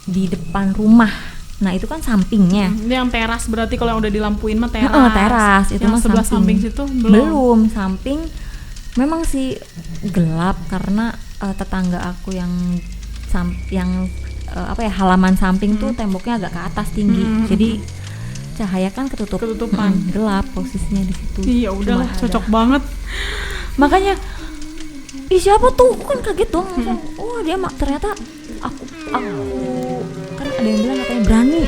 depan rumah. Nah itu kan sampingnya. Ini yang teras berarti, kalau yang udah dilampuin mah teras. Teras itu mah sebelah samping situ belum. Samping memang sih gelap karena tetangga aku yang halaman samping tuh temboknya agak ke atas tinggi. Jadi cahaya kan ketutupan. Gelap posisinya di situ. Iya udahlah, cocok banget. Makanya siapa tuh? Aku kan kaget dong. Oh dia ternyata aku kan ada yang bilang katanya berani.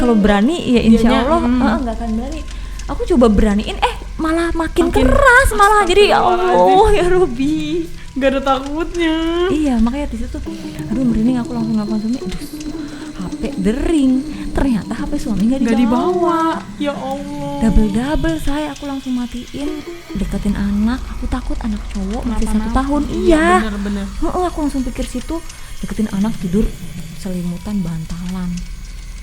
Kalau berani ya insya Allah nggak akan berani. Aku coba beraniin, malah makin keras malah. Jadi ya Allah ya Robi, nggak ada takutnya. Iya, makanya di situ aduh merinding, aku langsung nelfon suami. HP dering, ternyata HP suami nggak dibawa. Ya Allah, double saya, aku langsung matiin, deketin anak. Aku takut anak cowok masih 1 tahun. Iya bener. Aku langsung pikir situ, deketin anak tidur selimutan bantalan,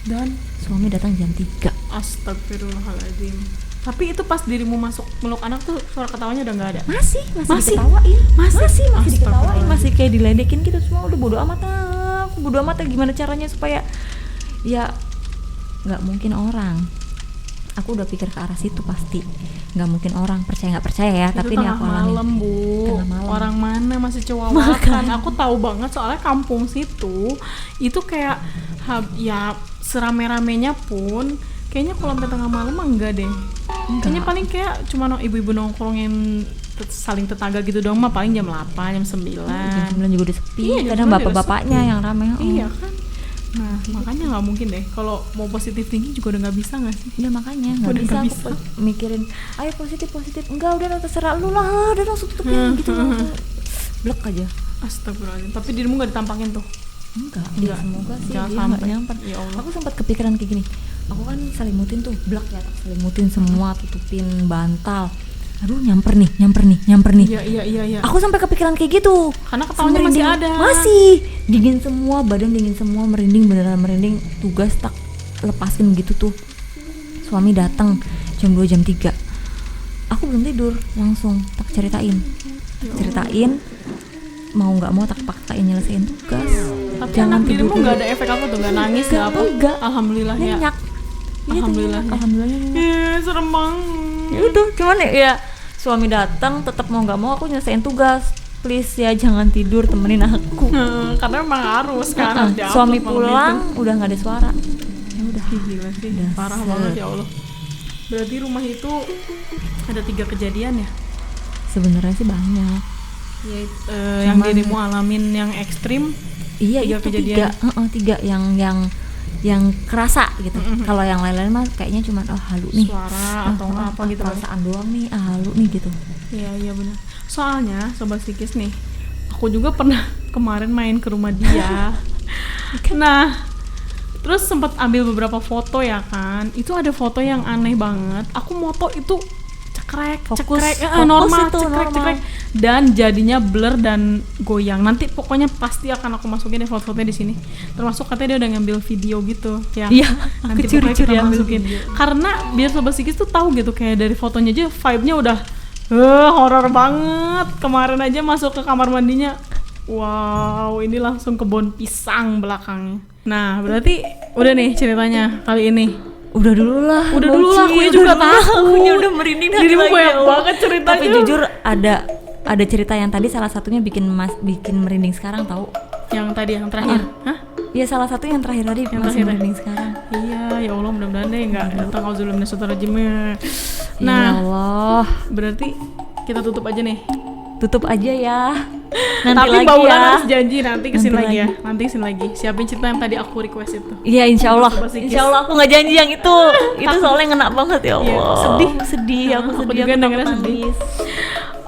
dan suami datang jam 3. Astagfirullahaladzim. Tapi itu pas dirimu masuk meluk anak tuh suara ketawanya udah nggak ada? Masih diketawain. Masih diketawain, masih kayak diledekin gitu. Semua udah bodo amat. Aku bodo amat gimana caranya supaya ya nggak mungkin orang. Aku udah pikir ke arah situ, pasti nggak mungkin orang, percaya nggak percaya ya. Tapi ini aku alamin. Malam, Bu. Tengah malam. Orang mana masih cewawakan. Aku tahu banget soalnya kampung situ itu kayak ya serame-ramenya pun kayaknya kalau sampai tengah malam enggak deh. Kayaknya paling kayak cuma ibu-ibu nongkrong yang saling tetangga gitu dong mah paling jam 8, jam 9. Jam 9 juga udah sepi. Iya, jam Kadang 9 udah bapak-bapaknya sepi. yang rame. Iya kan. Nah makanya nggak mungkin deh kalau mau positif thinking juga udah nggak bisa nggak sih? Ya makanya nggak Udah bisa nggak aku bisa. mikirin ayo positif enggak udah terserah lu lah udah langsung tutupin gitu langsung blek aja. Astagfirullahaladzim. Tapi dirimu nggak ditampakin tuh? Enggak. Enggak. Semoga sih Jangan dia sampai. nggak nyamper. Ya Allah. Aku sempat kepikiran kayak gini, aku kan selimutin tuh blek ya, tak selimutin semua, tutupin bantal, aduh nyamper nih Iya. aku sampai kepikiran kayak gitu Karena ketawanya masih ada. masih dingin semua, badan dingin semua, merinding, beneran merinding. Tugas tak lepaskan gitu tuh, suami datang jam 2 jam 3, aku belum tidur, langsung tak ceritain mau nggak mau tak paksain nyelesain tugas. Tapi Jangan anak dirimu tidur nggak dulu. ada efek apa tuh? Nggak nangis nggak apa? Enggak. Alhamdulillah ya. Nyenyak. Iya tuh, Alhamdulillah. nyenyak. Alhamdulillah nyenyak. Serem banget. Ya udah, cuman ya suami datang tetap mau nggak mau aku nyelesain tugas. Please ya jangan tidur, temenin aku. Karena emang harus kan. harus diupload Suami malam pulang itu. udah nggak ada suara. Ya udah. Gila sih, Dasar. parah banget ya Allah. Berarti rumah itu ada 3 kejadian ya? Sebenarnya sih banyak. Ya, yang Cuman- dirimu alamin yang ekstrim. Iya 3 itu kejadian. tiga yang kerasa gitu. Kalau yang lain-lain mah kayaknya cuma halu nih. Suara atau apa gitu kan. perasaan doang nih, halu nih gitu. Iya benar. Soalnya Sobat Psikis nih, aku juga pernah kemarin main ke rumah dia. Nah, terus sempat ambil beberapa foto ya kan. Itu ada foto yang aneh banget. Aku moto itu cekrek, Fokus normal, itu, normal. cekrek. Dan jadinya blur dan goyang. Nanti pokoknya pasti akan aku masukin deh foto-fotonya di sini. Termasuk katanya dia udah ngambil video gitu ya. Iya, Nanti aku pokoknya curi-curi kita ambil masukin. video. Karena biar Sobat Psikis tuh tahu gitu kayak dari fotonya aja vibe-nya udah horor banget. Kemarin aja masuk ke kamar mandinya. Wow, ini langsung kebun pisang belakangnya. Nah, berarti udah nih ceritanya kali ini. Udah dulu lah, Akunya juga takut. Akunya udah merinding hati Dirimu lagi, banyak ya Allah. banget ceritanya. Tapi jujur ada cerita yang tadi salah satunya bikin merinding sekarang tahu. Yang tadi yang terakhir. Hah? Iya salah satu yang terakhir tadi Yang masih terakhir. merinding sekarang. Iya, ya Allah mudah-mudahan deh enggak datang auzubillahi minasyaitonirrajim. Ya Nah, Allah, berarti kita tutup aja nih. tutup aja ya. Nanti Tapi lagi Mbak Ulan ya. harus janji nanti kesini Nanti lagi ya. lagi. Nanti kesini lagi. Siapin cerita yang tadi aku request itu. Iya insya Allah. Sobat Psikis. Insya Allah aku nggak janji yang itu. Itu soalnya ngena banget ya Iya, Allah. sedih. Aku Aku sedih. juga Aku dengernya takut sedih. nangis.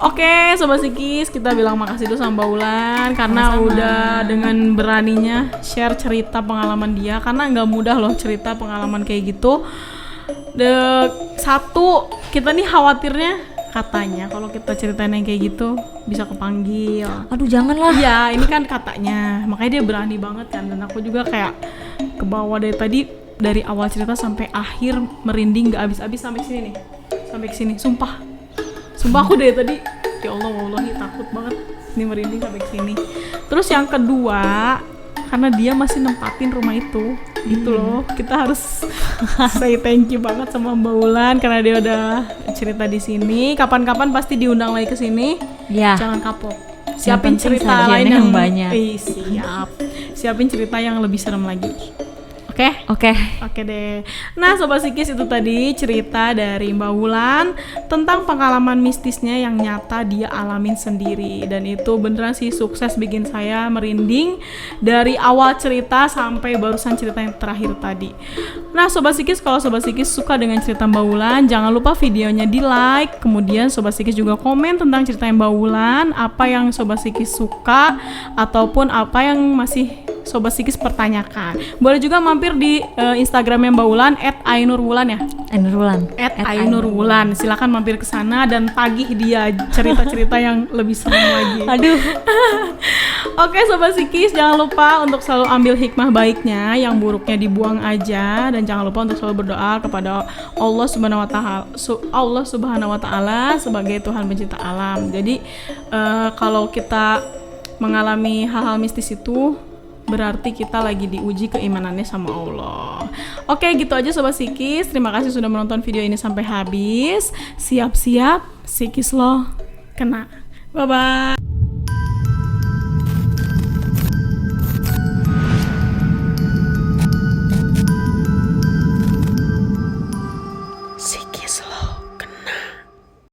Oke, Sobat Psikis, kita bilang makasih dulu sama Mbak Ulan karena Sama-sama. udah dengan beraninya share cerita pengalaman dia, karena nggak mudah loh cerita pengalaman kayak gitu. Satu, kita nih khawatirnya katanya kalau kita ceritain yang kayak gitu bisa kepanggil. Aduh janganlah. Iya, ini kan katanya, makanya dia berani banget kan, dan aku juga kayak ke bawah dari tadi, dari awal cerita sampai akhir merinding gak habis-habis sampai sini nih, sampai ke sini, sumpah aku dari tadi, ya Allah wallahi takut banget, ini merinding sampai ke sini. Terus yang kedua, karena dia masih nempatin rumah itu, gitu loh, kita harus say thank you banget sama Mbak Ulan karena dia udah cerita di sini. Kapan-kapan pasti diundang lagi ke sini. Ya. Jangan kapok. Siapin penting cerita sarjana lain yang banyak. Siap. Siapin cerita yang lebih serem lagi. Oke? Oke. Oke deh. Nah, Sobat Psikis, itu tadi cerita dari Mbak Wulan tentang pengalaman mistisnya yang nyata dia alamin sendiri, dan itu beneran sih sukses bikin saya merinding dari awal cerita sampai barusan cerita yang terakhir tadi. Nah, Sobat Psikis, kalau Sobat Psikis suka dengan cerita Mbak Wulan, jangan lupa videonya di like. Kemudian Sobat Psikis juga komen tentang cerita Mbak Wulan, apa yang Sobat Psikis suka ataupun apa yang masih Sobat Psikis pertanyakan. Boleh juga mampir di Instagramnya Mbak Wulan @ainurwulan ya. Ainurwulan. @ainurwulan. Silakan mampir ke sana dan tagih dia cerita-cerita yang lebih seru lagi. Aduh. Oke Sobat Psikis, jangan lupa untuk selalu ambil hikmah baiknya, yang buruknya dibuang aja, dan jangan lupa untuk selalu berdoa kepada Allah Subhanahu wa taala sebagai Tuhan pencipta alam. Jadi kalau kita mengalami hal-hal mistis itu berarti kita lagi diuji keimanannya sama Allah. Oke, gitu aja Sobat Psikis. Terima kasih sudah menonton video ini sampai habis. Siap-siap, psikis lo kena. Bye-bye.